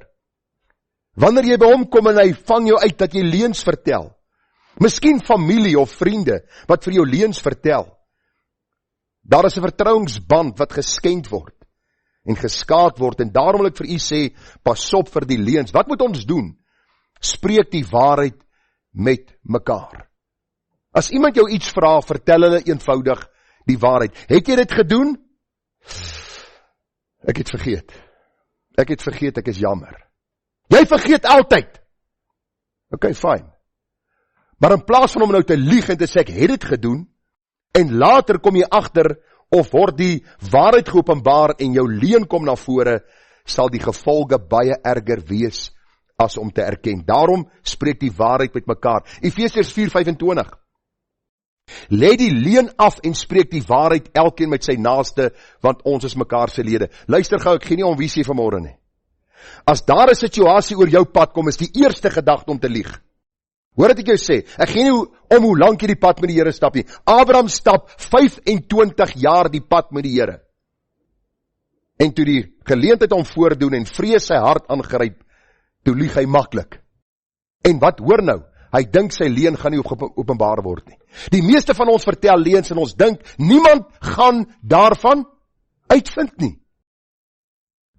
Wanneer jy by hom kom en hy vang jou uit dat jy leuns vertel. Miskien familie of vriende wat vir jou leuns vertel. Daar is 'n vertrouensband wat geskend word en geskaad word, en daarom wil ek vir u sê, pas op vir die leuns. Wat moet ons doen? Spreek die waarheid met mekaar. As iemand jou iets vra, vertel hulle eenvoudig die waarheid. Het jy dit gedoen? Ek het vergeet. Ek is jammer. Jy vergeet altyd. Okay, fine. Maar in plaas van om nou te lieg en te sê ek het dit gedoen, en later kom jy agter of word die waarheid geopenbaar en jou leuen kom na vore, sal die gevolge baie erger wees as om te erken. Daarom spreek die waarheid met mekaar. Efesiërs 4:25. Lê die leuen af en spreek die waarheid elkeen met sy naaste, want ons is mekaar se lede. Luister gou, ek gee nie om wie sê vanmôre nie. As daar 'n situasie oor jou pad kom, is die eerste gedagte om te lieg. Hoor wat ek jou sê, ek gee nie om hoe lank jy die pad met die Here stap nie. Abraham stap 25 jaar die pad met die Here. En toe die geleentheid hom voordoen en vrees sy hart aangryp, toe lieg hy maklik. En wat hoor nou? Hy dink sy leuen gaan nie openbaar word nie. Die meeste van ons vertel leuns en ons dink, niemand gaan daarvan uitvind nie.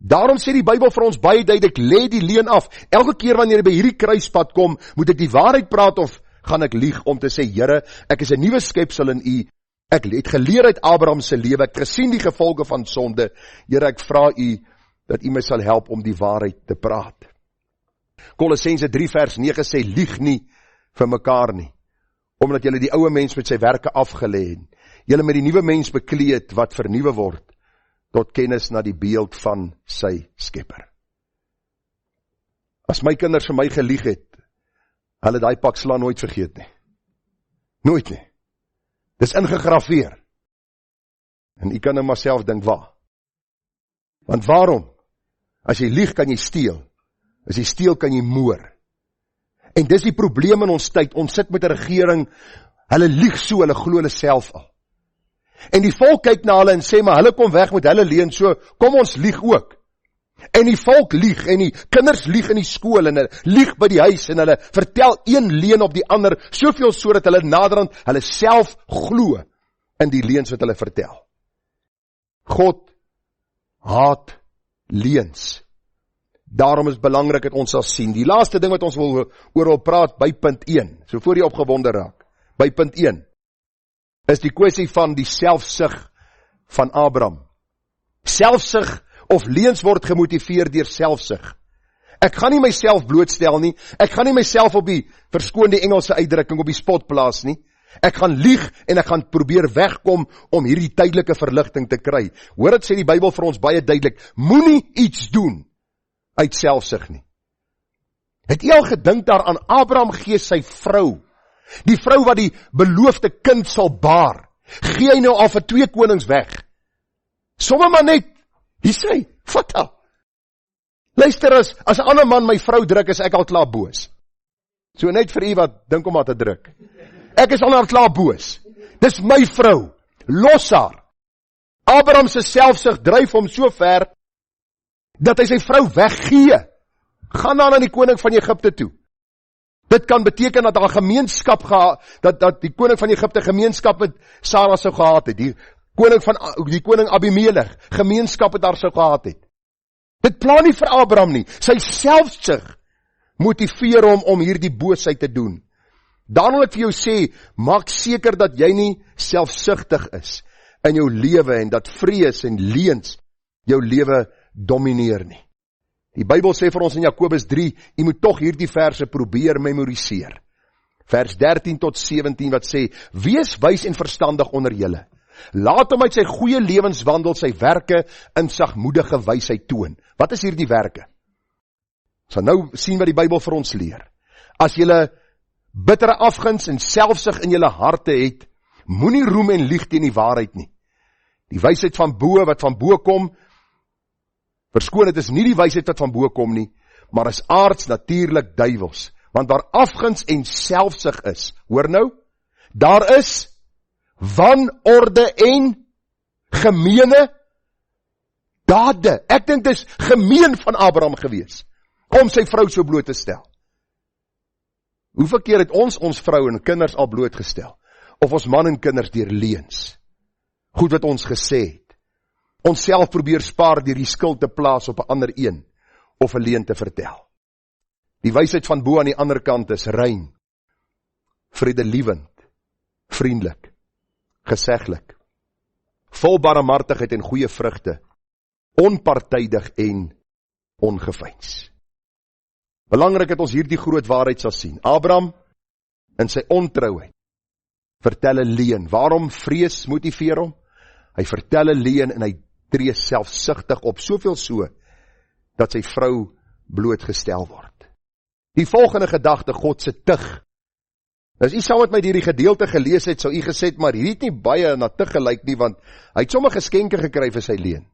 Daarom sê die Bybel vir ons baie duidelik, lê die leuen af. Elke keer wanneer jy by hierdie kruispad kom, moet ek die waarheid praat of gaan ek lieg om te sê, Here, ek is 'n nuwe skepsel in U. Ek het geleer uit Abraham se lewe, ek gesien die gevolge van sonde. Here, ek vra U dat U my sal help om die waarheid te praat. Kolossense 3 vers 9 sê, lieg nie vir mekaar nie, omdat julle die ou mens met sy werke afgelê en julle met die nuwe mens bekleed wat vernuwe word tot kennis na die beeld van sy Skepper. As my kinders vir my gelieg het, hulle daai pak sla nooit vergeet nie. Nooit nie. Dis ingegraveer. En ek kan in myself dink, waar? Want waarom? As jy lieg, kan jy steel. As jy steel, kan jy moor. En dis die probleem in ons tyd. Ons sit met 'n regering, hulle lieg so, hulle glo hulle self al. En die volk kyk na hulle en sê, maar hulle kom weg met hulle leuen, so kom ons lieg ook. En die volk lieg, en die kinders lieg in die skool, en hulle lieg by die huis, en hulle vertel een leuen op die ander, soveel so dat hulle naderhand, hulle self glo in die leuns wat hulle vertel. God haat leuns. Daarom is belangrik dat ons sal sien. Die laaste ding wat ons oor wil praat by punt 1, so voor jy opgewonde raak, by punt 1, is die kwessie van die selfsug van Abraham. Selfsug of leuns word gemotiveer deur selfsug. Ek gaan nie myself blootstel nie, ek gaan nie myself op die verskoonde Engelse uitdrukking op die spot plaas nie, ek gaan lieg en ek gaan probeer wegkom om hierdie tydelike verligting te kry. Hoor dit sê die Bybel vir ons baie duidelik, moenie iets doen uit selfsug nie. Het jy al gedink daaraan, Abraham gee sy vrou, die vrou wat die beloofde kind sal baar, gee hy nou al vir 2 konings weg. Somme maar net, hier sê, vat al. Luister, as 'n ander man my vrou druk, is ek al klaar boos. So net vir u wat dink om haar te druk. Ek is al klaar boos. Dis my vrou, los haar. Abraham se selfsug dryf hom so ver, dat hy sy vrou weggee. Gaan dan aan die koning van Egipte toe. Dit kan beteken dat daar gemeenskap dat die koning van Egipte gemeenskap met Sara sou gehad het. Die koning Abimelech gemeenskap het daar sou gehad het. Dit pla nie vir Abraham nie. Sy selfsug motiveer hom om hierdie boosheid te doen. Dan wil ek vir jou sê, maak seker dat jy nie selfsugtig is in jou lewe en dat vrees en leuns jou lewe domineer nie. Die Bybel sê vir ons in Jakobus 3, jy moet tog hierdie verse probeer memoriseer. Vers 13 tot 17 wat sê, wees wys en verstandig onder julle. Laat hom uit sy goeie lewenswandel sy werke in sagmoedige wysheid toon. Wat is hierdie werke? So nou sien wat die Bybel vir ons leer. As julle bittere afguns en selfsug in julle harte het, moenie roem en lieg teen die waarheid nie. Die wysheid van bo wat van bo kom, verskoon, dit is nie die wysheid wat van bo kom nie, maar is aards, natuurlik duiwels. Want waar afguns en selfsug is, hoor nou, daar is wanorde en gemeene dade. Ek dink dit is gemeen van Abraham gewees, om sy vrou so bloot te stel. Hoeveel keer het ons vrou en kinders al blootgestel? Of ons man en kinders deur leuns? Goed wat ons gesê het. Ons self probeer spaar deur die skuld te plaas op 'n ander een, of 'n leuen te vertel. Die wysheid van bo aan die ander kant is rein, vredelievend, vriendelik, geseglik, vol barmhartigheid en goeie vrugte, onpartydig en ongeveins. Belangrik dat ons hierdie groot waarheid sal sien. Abraham, in sy ontrouheid, vertel 'n leuen. Waarom vrees motiveer hom? Hy vertel 'n leuen en hy tree selfsugtig op, soveel so, dat sy vrou blootgestel word. Die volgende gedagte, God se tug. As u saam met my hierdie gedeelte gelees het, sou u gesê het, maar hierdie het nie baie na tug gelyk nie, want hy het sommer geskenke gekry vir sy leuen.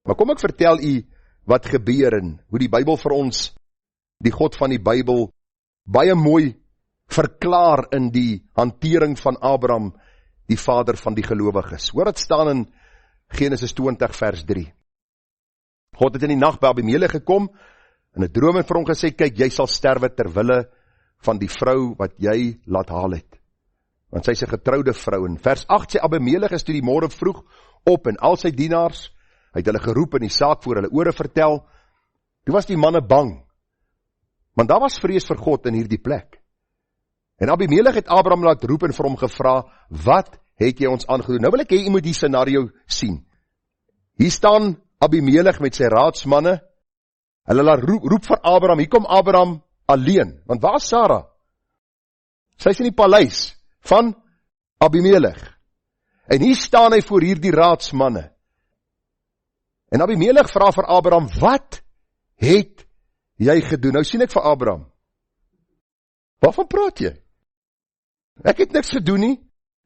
Maar kom ek vertel u wat gebeur en hoe die Bybel vir ons, die God van die Bybel, baie mooi verklaar in die hantering van Abraham, die vader van die gelowiges. Hoor wat staan in Genesis 20 vers 3. God het in die nag by Abimelech gekom, en 'n droom het vir hom gesê, kyk, jy sal sterwe ter wille van die vrou wat jy laat haal het. Want sy is 'n getroude vrou. En vers 8 sê, Abimelech is toe die môre vroeg op, en al sy dienaars, hy het hulle geroep en die saak voor hulle ore vertel. Toe was die manne bang, want daar was vrees vir God in hierdie plek. En Abimelech het Abraham laat roep en vir hom gevra, wat het jy ons aangedoen? Nou wil ek hê jy moet die scenario sien. Hier staan Abimelech met sy raadsmanne, hulle laat roep vir Abraham, hier kom Abraham alleen, want waar is Sarah? Sy is in die paleis van Abimelech. En hier staan hy voor hierdie raadsmanne. En Abimelech vra vir Abraham, wat het jy gedoen? Nou sien ek vir Abraham, waarvan praat jy? Ek het niks gedoen nie,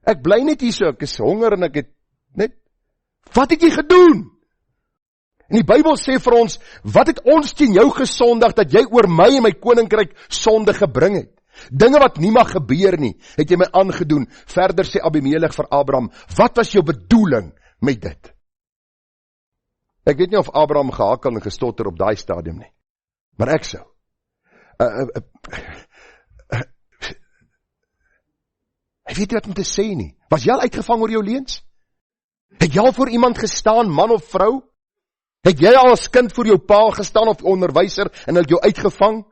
ek bly net hier so, ek is honger en ek het net, wat het jy gedoen? En die Bybel sê vir ons, wat het ons teen jou gesondig, dat jy oor my en my koninkryk sonde gebring het? Dinge wat nie mag gebeur nie, het jy my aangedoen. Verder sê Abimelech vir Abraham, wat was jou bedoeling met dit? Ek weet nie of Abraham gehakel en gestotter op daai stadium nie, maar ek sou. Hy weet nie wat om te sê nie. Was jy al uitgevang oor jou leuns? Het jy al voor iemand gestaan, man of vrou? Het jy al as kind voor jou pa gestaan of onderwyser en het jou uitgevang?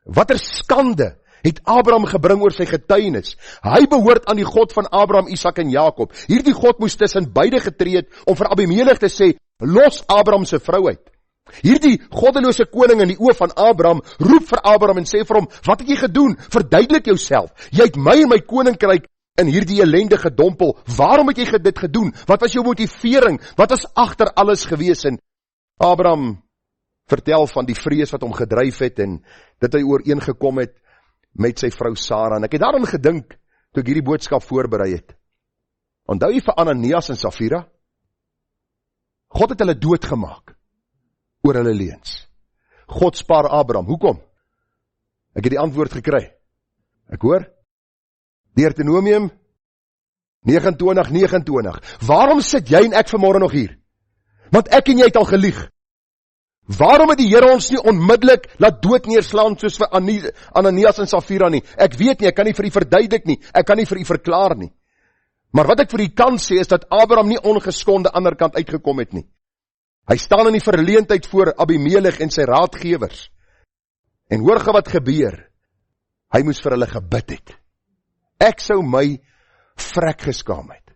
Watter skande het Abraham gebring oor sy getuienis? Hy behoort aan die God van Abraham, Isak en Jakob. Hierdie God moes tussen beide getree het om vir Abimelech te sê, los Abraham se vrou uit. Hierdie goddelose koning in die oë van Abraham roep vir Abraham en sê vir hom, wat het jy gedoen? Verduidelik jouself. Jy het my en my koninkryk in hierdie ellende gedompel. Waarom het jy dit gedoen? Wat was jou motivering? Wat was agter alles gewees? En Abraham vertel van die vrees wat hom gedryf het en dat hy ooreengekom het met sy vrou Sarah. En ek het daaraan gedink toe ek hierdie boodskap voorberei het. Onthou jy vir Ananias en Safira? God het hulle doodgemaak oor hulle leuns. God spaar Abraham. Hoekom? Ek het die antwoord gekry. Ek hoor? Deuteronomium 29:29. Waarom sit jy en ek vanmôre nog hier? Want ek en jy het al gelieg. Waarom het die Here ons nie onmiddellik laat dood neerslaan soos vir Ananias en Safira nie? Ek weet nie, ek kan nie vir u verduidelik nie, ek kan nie vir u verklaar nie. Maar wat ek vir u kan sê is dat Abraham nie ongeskonde ander kant uitgekom het nie. Hy staan in die verleentheid voor Abimelech en sy raadgewers. En hoor gou wat gebeur. Hy moes vir hulle gebid het. Ek sou my vrek geskaam het.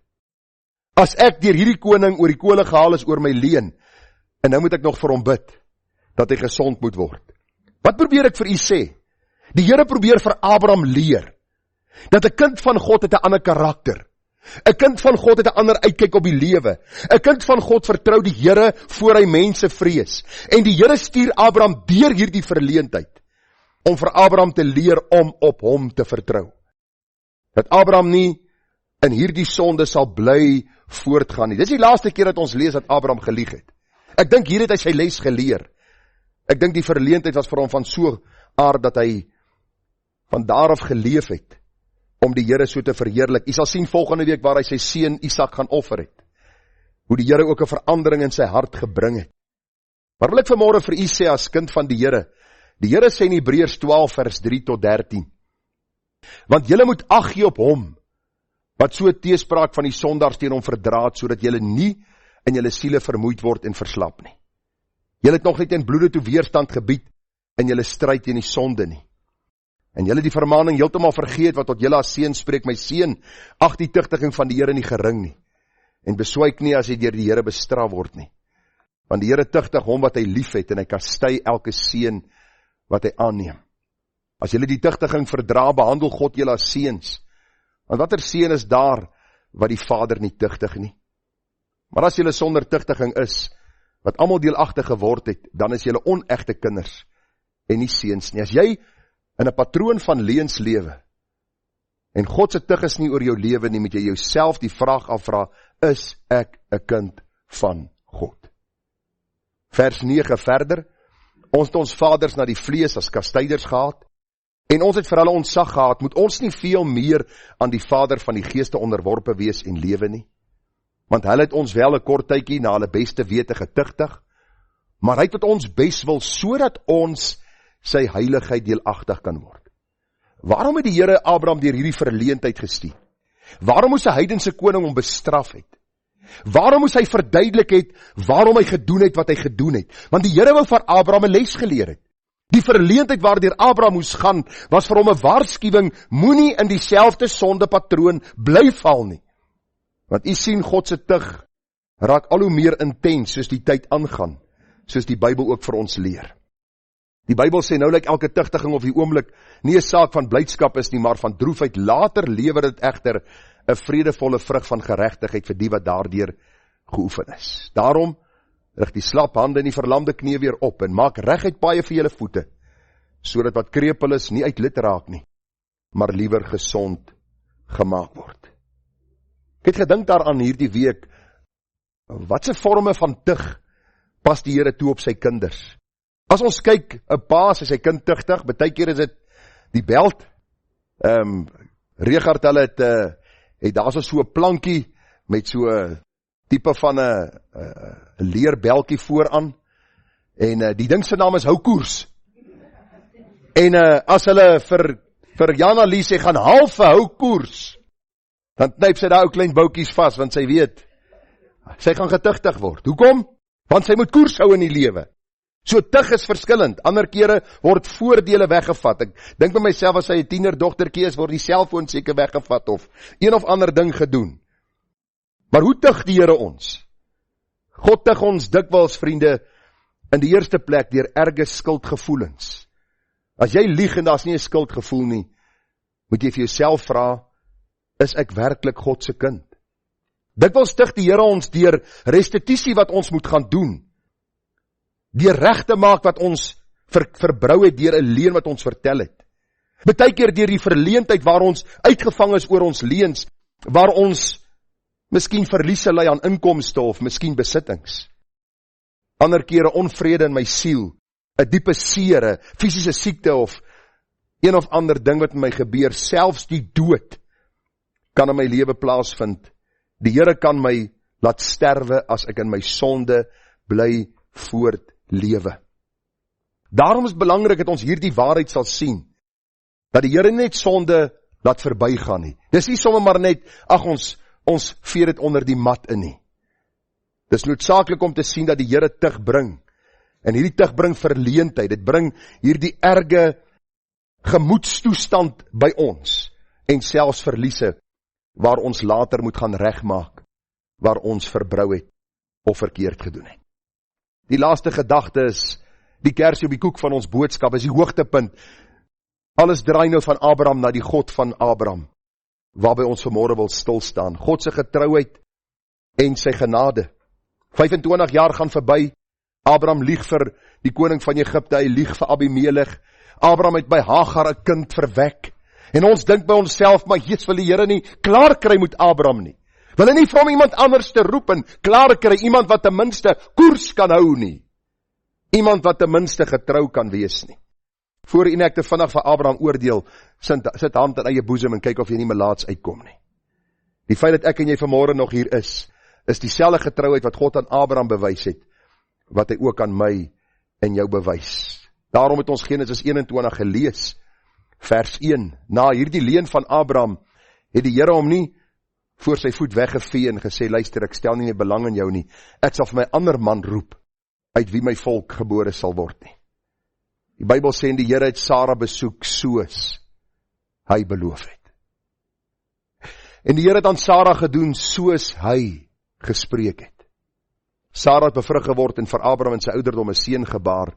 As ek deur hierdie koning oor die kole gehaal is oor my leuen, en nou moet ek nog vir hom bid, dat hy gesond moet word. Wat probeer ek vir u sê? Die Here probeer vir Abraham leer, dat 'n kind van God het 'n ander karakter. 'n Kind van God het 'n ander uitkyk op die lewe. 'n Kind van God vertrou die Here voor hy mense vrees. En die Here stuur Abraham deur hierdie verleentheid, om vir Abraham te leer om op hom te vertrou. Dat Abraham nie in hierdie sonde sal bly voortgaan nie. Dis die laaste keer dat ons lees dat Abraham gelieg het. Ek dink hier het hy sy les geleer. Ek dink die verleentheid was vir hom van so aard dat hy van daar af geleef het om die Here so te verheerlik. U sal sien volgende week waar hy sy seun Isak gaan offer het. Hoe die Here ook 'n verandering in sy hart gebring het. Maar wil ek vanmôre vir u sê as kind van die Here. Die Here sê in Hebreërs 12 vers 3 tot 13. Want julle moet ag gee op hom wat so teespraak van die sondaars teen hom verdraad, sodat julle nie in julle siele vermoeid word en verslap nie. Julle het nog net in bloede toe weerstand gebied in julle stryd teen die sonde nie. En julle die vermaning heeltemal vergeet wat tot julle as seun spreek, my seun, ag die tugtiging van die Here nie gering nie. En beswyk nie as jy deur die Here bestraf word nie. Want die Here tugtig hom wat hy liefhet en hy kastei elke seun wat hy aanneem. As julle die tugtiging verdra, behandel God julle as seuns. Want watter seun is daar wat die Vader nie tugtig nie? Maar as julle sonder tugtiging is, wat almal deelagtig geword het, dan is julle onegte kinders en nie seuns nie. As jy in 'n patroon van leuns lewe en God se tug is nie oor jou lewe nie, moet jy jouself die vraag afvra, is ek 'n kind van God? Vers 9 verder, ons het ons vaders na die vlees as kastyders gehad, en ons het vir hulle ontzag gehad, moet ons nie veel meer aan die Vader van die geeste onderworpe wees en lewe nie? Want hulle het ons wel 'n kort tydjie na hulle beste wete getugtig, maar hy het tot ons bes wil, sodat ons sy heiligheid deelagtig kan word. Waarom het die Here Abraham deur hierdie verleentheid gestuur? Waarom moes 'n heidense koning hom bestraf het? Waarom moes hy verduidelik het waarom hy gedoen het wat hy gedoen het? Want die Here wou vir Abraham 'n les geleer het. Die verleentheid waardeur Abraham moes gaan, was vir hom 'n waarskuwing, moenie in dieselfde sondepatroon bly val nie. Want u sien, God se tug raak al hoe meer intens soos die tyd aangaan, soos die Bybel ook vir ons leer. Die Bybel sê nou lyk elke tugtiging of die oomblik nie 'n saak van blydskap is nie, maar van droefheid. Later lewer dit egter 'n vredevolle vrug van geregtigheid vir die wat daardeur geoefen is. Daarom rig die slap hande en die verlamde knie weer op en maak reguit paaie vir julle voete, sodat wat krepeel is nie uit lid raak nie, maar liewer gesond gemaak word. Ek het gedink daaraan hierdie week, watse vorme van tug pas die Here toe op sy kinders? As ons kyk, 'n pa as sy kind tugtig, baie keer is dit die beld. Richard hulle het daar so 'n plankie met so 'n tipe van 'n leerbeltjie vooraan, en die ding se naam is hou koers. En as hulle vir Jana Lee sê, gaan half hou koers, dan knyp sy daar ou klein boutjies vas, want sy weet, sy gaan getugtig word. Hoekom? Want sy moet koers hou in die lewe. So tug is verskillend. Ander kere word voordele weggevat. Ek dink by myself, as hy 'n tienerdogtertjie is, word die selfoon seker weggevat of een of ander ding gedoen. Maar hoe tug die Here ons? God tug ons dikwels, vriende, in die eerste plek deur erge skuldgevoelens. As jy lieg en daar's nie 'n skuldgevoel nie, moet jy vir jouself vra, is ek werklik God se kind? Dikwels tug die Here ons deur restituisie wat ons moet gaan doen, deur reg te maak wat ons verbrou het, deur 'n leuen wat ons vertel het. Baie keer deur die verleentheid waar ons uitgevang is oor ons leuns, waar ons miskien verliese ly aan inkomste of miskien besittings. Ander kere onvrede in my siel, 'n diepe seer, 'n fisiese siekte of een of ander ding wat met my gebeur, selfs die dood kan in my lewe plaasvind. Die Here kan my laat sterwe as ek in my sonde bly voortlewe. Daarom is belangrik dat ons hierdie waarheid sal sien, dat die Here net sonde laat verbygaan nie. Dis nie sommer maar net, ons vee dit onder die mat in nie. Dis noodsaaklik om te sien dat die Here tug bring, en hierdie tug bring verleentheid, dit bring hierdie erge gemoedstoestand by ons, en selfs verliese, waar ons later moet gaan regmaak, waar ons verbrou het, of verkeerd gedoen het. Die laaste gedagte is, die kersie op die koek van ons boodskap, is die hoogtepunt. Alles draai nou van Abraham na die God van Abraham, waarby ons vanmôre wil stilstaan. God se getrouheid en sy genade. 25 jaar gaan verby, Abraham lieg vir die koning van Egipte, hy lieg vir Abimelech, Abraham het by Hagar 'n kind verwek, en ons dink by onsself, maar Jesus wil die Here nie klaar kry met Abraham nie. Wil hy nie vir hom iemand anders te roep en klaar kry, iemand wat ten minste koers kan hou nie. Iemand wat ten minste getrou kan wees nie. Voor en ek te vinnig vir Abraham oordeel, sit hand in eie boesem en kyk of jy nie melaats uitkom nie. Die feit dat ek en jy vanmôre nog hier is dieselfde getrouheid wat God aan Abraham bewys het, wat hy ook aan my en jou bewys. Daarom het ons Genesis 21 gelees, vers 1. Na hierdie leuen van Abraham, het die Here hom nie voor sy voet weggevee en gesê, luister, ek stel nie meer belang in jou nie, ek sal vir my ander man roep, uit wie my volk gebore sal word nie. Die Bybel sê, en die Here het Sara besoek, soos hy beloof het. En die Here het aan Sara gedoen, soos hy gespreek het. Sara het bevrug geword en vir Abraham in sy ouderdom 'n seun gebaar,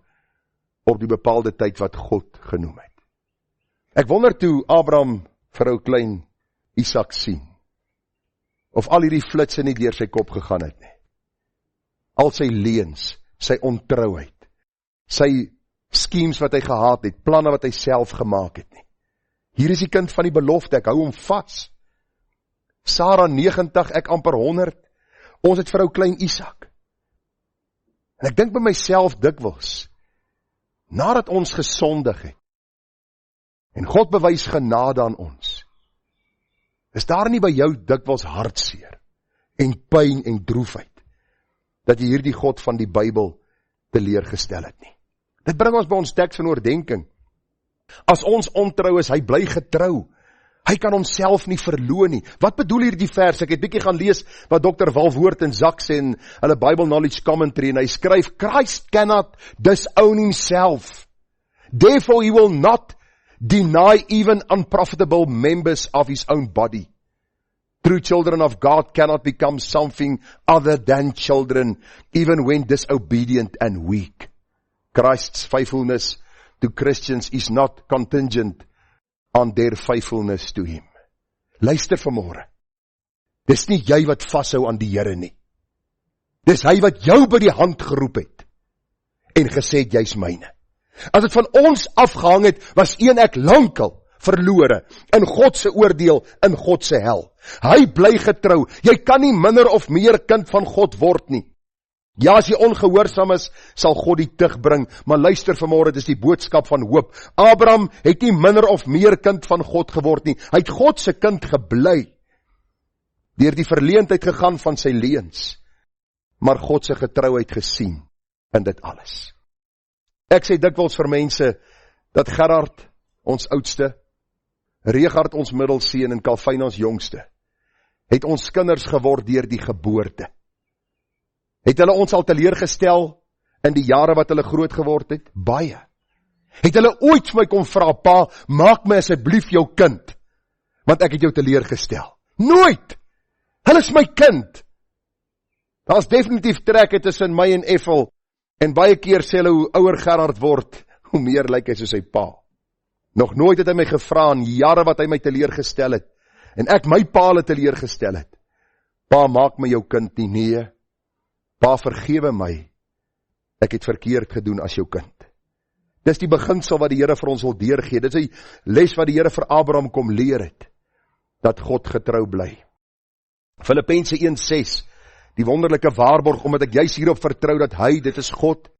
op die bepaalde tyd wat God genoem het. Ek wonder toe Abraham vir ou klein Isak sien, of al hierdie flitse nie deur sy kop gegaan het nie. Al sy leuns, sy ontrouheid, sy schemes wat hy gehad het, planne wat hy self gemaak het nie. Hier is die kind van die belofte, ek hou hom vas. Sara 90, ek amper 100, ons het vir ou klein Isak. En ek dink by myself dikwels, nadat ons gesondig het, en God bewys genade aan ons, is daar nie by jou dikwels hartseer, en pyn en droefheid, dat jy hierdie God van die Bybel teleurgestel het nie. Dit bring ons by ons teks van oordenking. As ons ontrou is, hy bly getrou. Hy kan homself nie verloon nie. Wat bedoel hier die vers? Ek het bietjie gaan lees wat Dr. Walvoort en Zak sê in hulle Bible Knowledge Commentary, en hy skryf, Christ cannot disown himself. Therefore he will not deny even unprofitable members of his own body. True children of God cannot become something other than children, even when disobedient and weak. Christ's faithfulness to Christians is not contingent on their faithfulness to him. Luister vanmôre. Dis nie jy wat vashou aan die Here nie. Dis hy wat jou by die hand geroep het en gesê het, jy's myne. As dit van ons afgehang het, was ek lankal verlore in God se oordeel, in God se hel. Hy bly getrou. Jy kan nie minder of meer kind van God word nie. Ja, as jy ongehoorsaam is, sal God die tug bring, maar luister vanmôre, dit is die boodskap van hoop. Abraham het nie minder of meer kind van God geword nie. Hy het God se kind gebly, deur die verleentheid gegaan van sy leuns, maar God se getrouheid gesien in dit alles. Ek sê dikwels vir mense, dat Gerard, ons oudste, Regard, ons middelseun, en Kalfyn, ons jongste, het ons kinders geword deur die geboorte. Het hulle ons al teleurgestel in die jare wat hulle groot geword het? Baie. Het hulle ooit vir my kom vra, pa, maak my asseblief jou kind, want ek het jou teleurgestel? Nooit! Hulle is my kind. Daar is definitief trekke tussen my en Ethel, en baie keer sê hulle, hoe ouer Gerard word, hoe meer lyk hy soos sy pa. Nog nooit het hy my gevra in jare wat hy my teleurgestel het, en ek my pa hulle teleurgestel het. Pa, maak my jou kind nie, nee. Pa, vergewe my, ek het verkeerd gedoen as jou kind. Dis die beginsel wat die Here vir ons wil deurgee. Dis die les wat die Here vir Abraham kom leer het, dat God getrou bly. Filippense 1:6, die wonderlike waarborg, omdat ek juis hierop vertrou, dat hy, dit is God,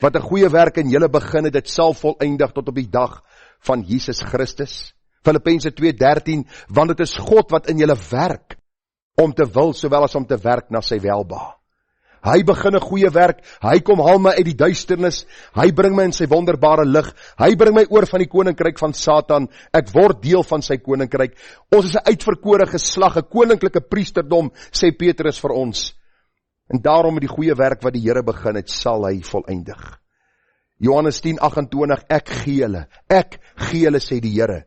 wat 'n goeie werk in julle begin het, dit sal volëindig tot op die dag van Jesus Christus. Filippense 2:13, want dit is God wat in julle werk, om te wil, sowel as om te werk na sy welbehae. Hy begin 'n goeie werk, hy kom haal my uit die duisternis, hy bring my in sy wonderbare lig, hy bring my oor van die koninkryk van Satan, ek word deel van sy koninkryk, ons is 'n uitverkore geslag, 'n koninklike priesterdom, sê Petrus vir ons, en daarom met die goeie werk wat die Here begin het, sal hy volëindig. Johannes 10:28, ek gee hulle, sê die Here,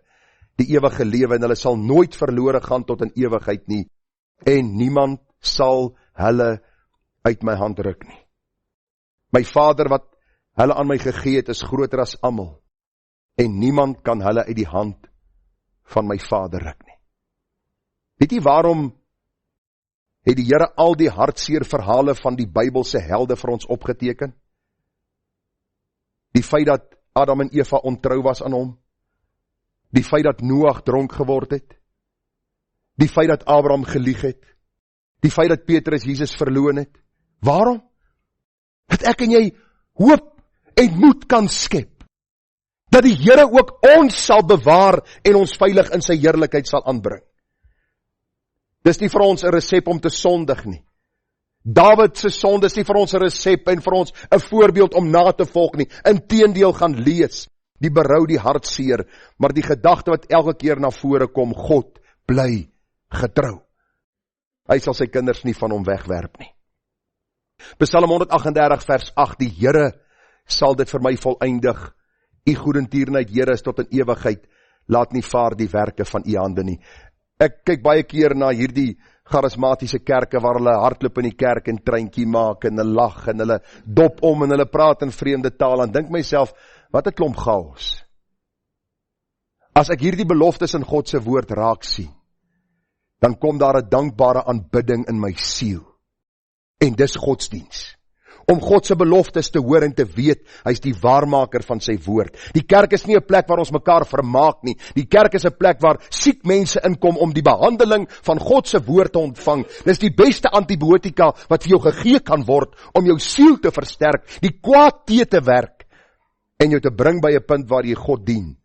die ewige lewe, en hulle sal nooit verlore gaan tot in ewigheid nie, en niemand sal hulle uit my hand ruk nie. My Vader wat hulle aan my gegee het, is groter as almal, en niemand kan hulle uit die hand van my Vader ruk nie. Weet jy waarom het die Here al die hartseer verhale van die Bybelse helde vir ons opgeteken? Die feit dat Adam en Eva ontrou was aan hom, die feit dat Noag dronk geword het, die feit dat Abraham gelieg het, die feit dat Petrus Jesus verloon het. Waarom? Dat ek en jy hoop en moed kan skep, dat die Here ook ons sal bewaar en ons veilig in sy heerlikheid sal aanbring. Dis nie vir ons 'n resep om te sondig nie. Dawid se sonde is nie vir ons 'n resep en vir ons 'n voorbeeld om na te volg nie. Inteendeel, gaan lees die berou, die hartseer, maar die gedagte wat elke keer na vore kom, God bly getrou. Hy sal sy kinders nie van hom wegwerp nie. Psalm 138 vers 8, die Here sal dit vir my volëindig. U goedertierenheid, Here, is tot in ewigheid. Laat nie vaar die werke van u hande nie. Ek kyk baie keer na hierdie charismatiese kerke waar hulle hardloop in die kerk en treintjie maak en hulle lag en hulle dop om en hulle praat in vreemde taal en dink myself, wat 'n klomp chaos. As ek hierdie beloftes in God se woord raak sien, dan kom daar 'n dankbare aanbidding in my siel. En dis godsdiens. Om God se beloftes te hoor en te weet, hy is die waarmaker van sy woord. Die kerk is nie 'n plek waar ons mekaar vermaak nie. Die kerk is 'n plek waar siek mense inkom om die behandeling van God se woord te ontvang. Dis die beste antibiotika wat vir jou gegee kan word om jou siel te versterk, die kwaad te werk en jou te bring by 'n punt waar jy God dien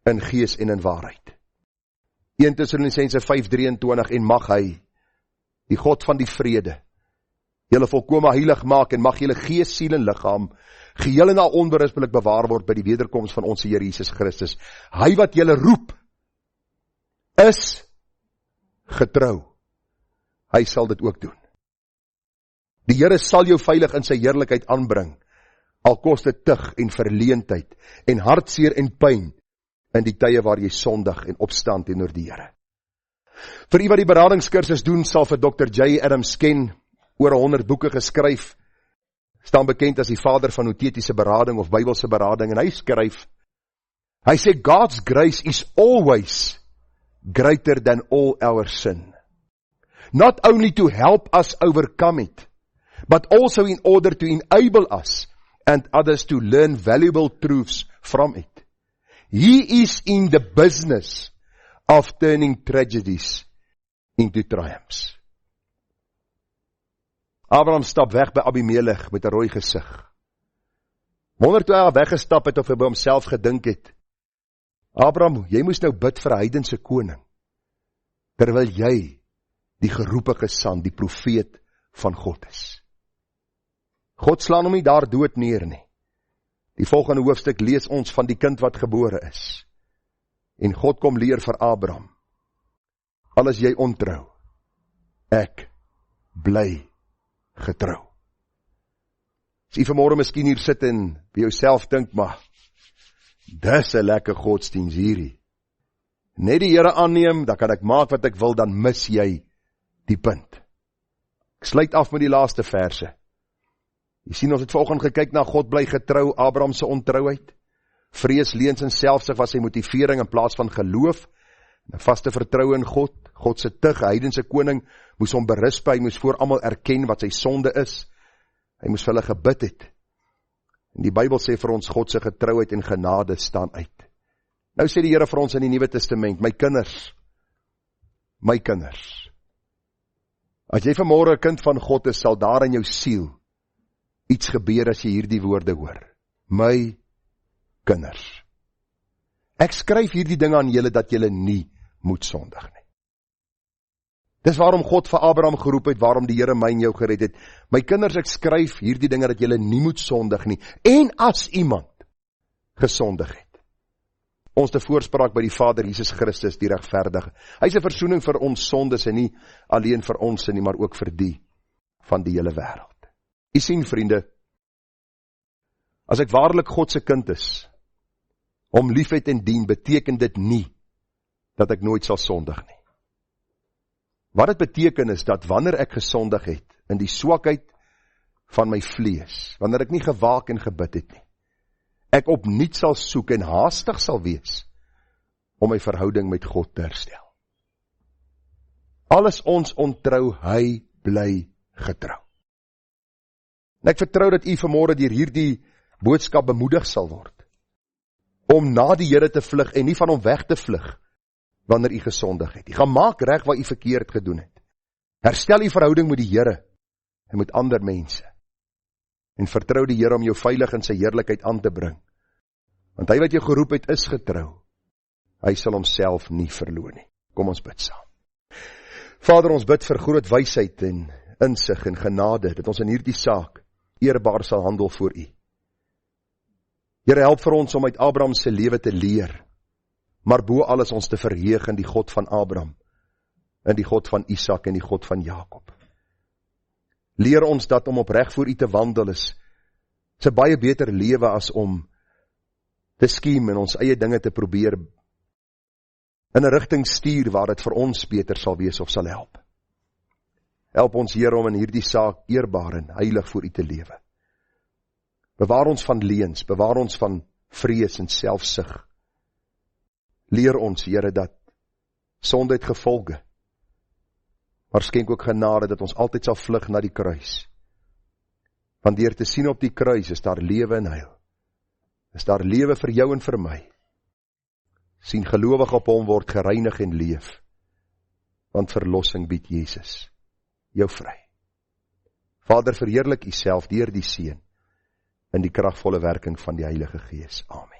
in gees en in waarheid. 1 Tessalonisense 5:23, en mag hy, die God van die vrede, julle volkome heilig maak en mag julle gees, siel en liggaam geheel en al onberispelik bewaar word by die wederkoms van ons Here Jesus Christus. Hy wat julle roep, is getrou. Hy sal dit ook doen. Die Here sal jou veilig in sy heerlikheid aanbring, al kos dit tug en verleentheid, en hartseer en pyn, in die tye waar jy sondig en opstaan teenoor die Here. Vir u wat die beradingskursus doen, sal vir Dr. J. Adams ken, oor 100 boeke geskryf, staan bekend as die vader van nothetiese berading of Bybelse berading, en hy skryf, hy sê, God's grace is always greater than all our sin. Not only to help us overcome it, but also in order to enable us and others to learn valuable truths from it. He is in the business of turning tragedies into triumphs. Abraham stap weg by Abimelech met 'n rooi gesig. Wonder toe hy weggestap het of hy by homself gedink het, Abraham, jy moes nou bid vir 'n heidense koning, terwyl jy die geroepe gesand, die profeet van God is. God slaan hom nie daar dood neer nie. Die volgende hoofstuk lees ons van die kind wat gebore is. En God kom leer vir Abraham, al is jy ontrou, ek bly getrou. As jy vanmorgen miskien hier sit en by jouself dink, maar dis 'n lekker godsdiens hierdie. Net die Here aanneem, dan kan ek maak wat ek wil, dan mis jy die punt. Ek sluit af met die laaste verse. Jy sien, ons het vanoggend gekyk na God bly getrou, Abraham se ontrouheid. Vrees, leuns en selfsug was sy motivering in plaas van geloof, 'n vaste vertroue in God. God se tug, heidense koning, moes hom berisp, hy moes voor almal erken wat sy sonde is. Hy moes vir hulle gebid het. En die Bybel sê vir ons, God se getrouheid en genade staan uit. Nou sê die Here vir ons in die Nuwe Testament, my kinders, as jy vanmôre 'n kind van God is, sal daar in jou siel iets gebeur as jy hierdie woorde hoor. My kinders. Ek skryf hierdie dinge aan julle dat julle nie moet sondig nie. Dis waarom God vir Abraham geroep het, waarom die Here my en jou gered het. My kinders, ek skryf hierdie dinge dat julle nie moet sondig nie. En as iemand gesondig het, ons te voorspraak by die Vader Jesus Christus, die regverdige. Hy is 'n versoening vir ons sondes en nie alleen vir ons nie, maar ook vir die van die hele wêreld. U sien, vriende, as ek waarlik God se kind is, om liefhet en dien, beteken dit nie dat ek nooit sal sondig nie. Wat dit beteken is dat wanneer ek gesondig het, in die swakheid van my vlees, wanneer ek nie gewaak en gebid het nie, ek opnuut sal soek en haastig sal wees om my verhouding met God te herstel. Alles ons ontrou, hy bly getrou. En ek vertrou dat u vanmôre deur hierdie boodskap bemoedig sal word, om na die Here te vlug en nie van hom weg te vlug, wanneer u gesondig het. U gaan maak reg wat u verkeerd gedoen het. Herstel u verhouding met die Here en met ander mense. En vertrou die Here om jou veilig in sy heerlikheid aan te bring. Want hy wat jou geroep het, is getrou. Hy sal homself nie verloon nie. Kom ons bid saam. Vader, ons bid vir groot wysheid en insig en genade, dat ons in hierdie saak eerbaar sal handel voor u. Here, help vir ons om uit Abraham se lewe te leer, maar bo alles ons te verheug in die God van Abraham, in die God van Isak en die God van Jakob. Leer ons dat om opreg voor u te wandel is 'n baie beter lewe as om te skiem en ons eie dinge te probeer in 'n rigting stuur waar dit vir ons beter sal wees of sal help. Help ons, Here, om in hierdie saak eerbaar en heilig voor u te lewe. Bewaar ons van leuns, bewaar ons van vrees en selfsug. Leer ons, Here, dat sonde het gevolge, maar skenk ook genade dat ons altyd sal vlug na die kruis. Want deur te sien op die kruis is daar lewe en heil. Is daar lewe vir jou en vir my. Sien gelowig op hom word gereinig en leef, want verlossing bied Jesus jou vry. Vader, verheerlik u self deur die Seun in die kragvolle werking van die Heilige Gees. Amen.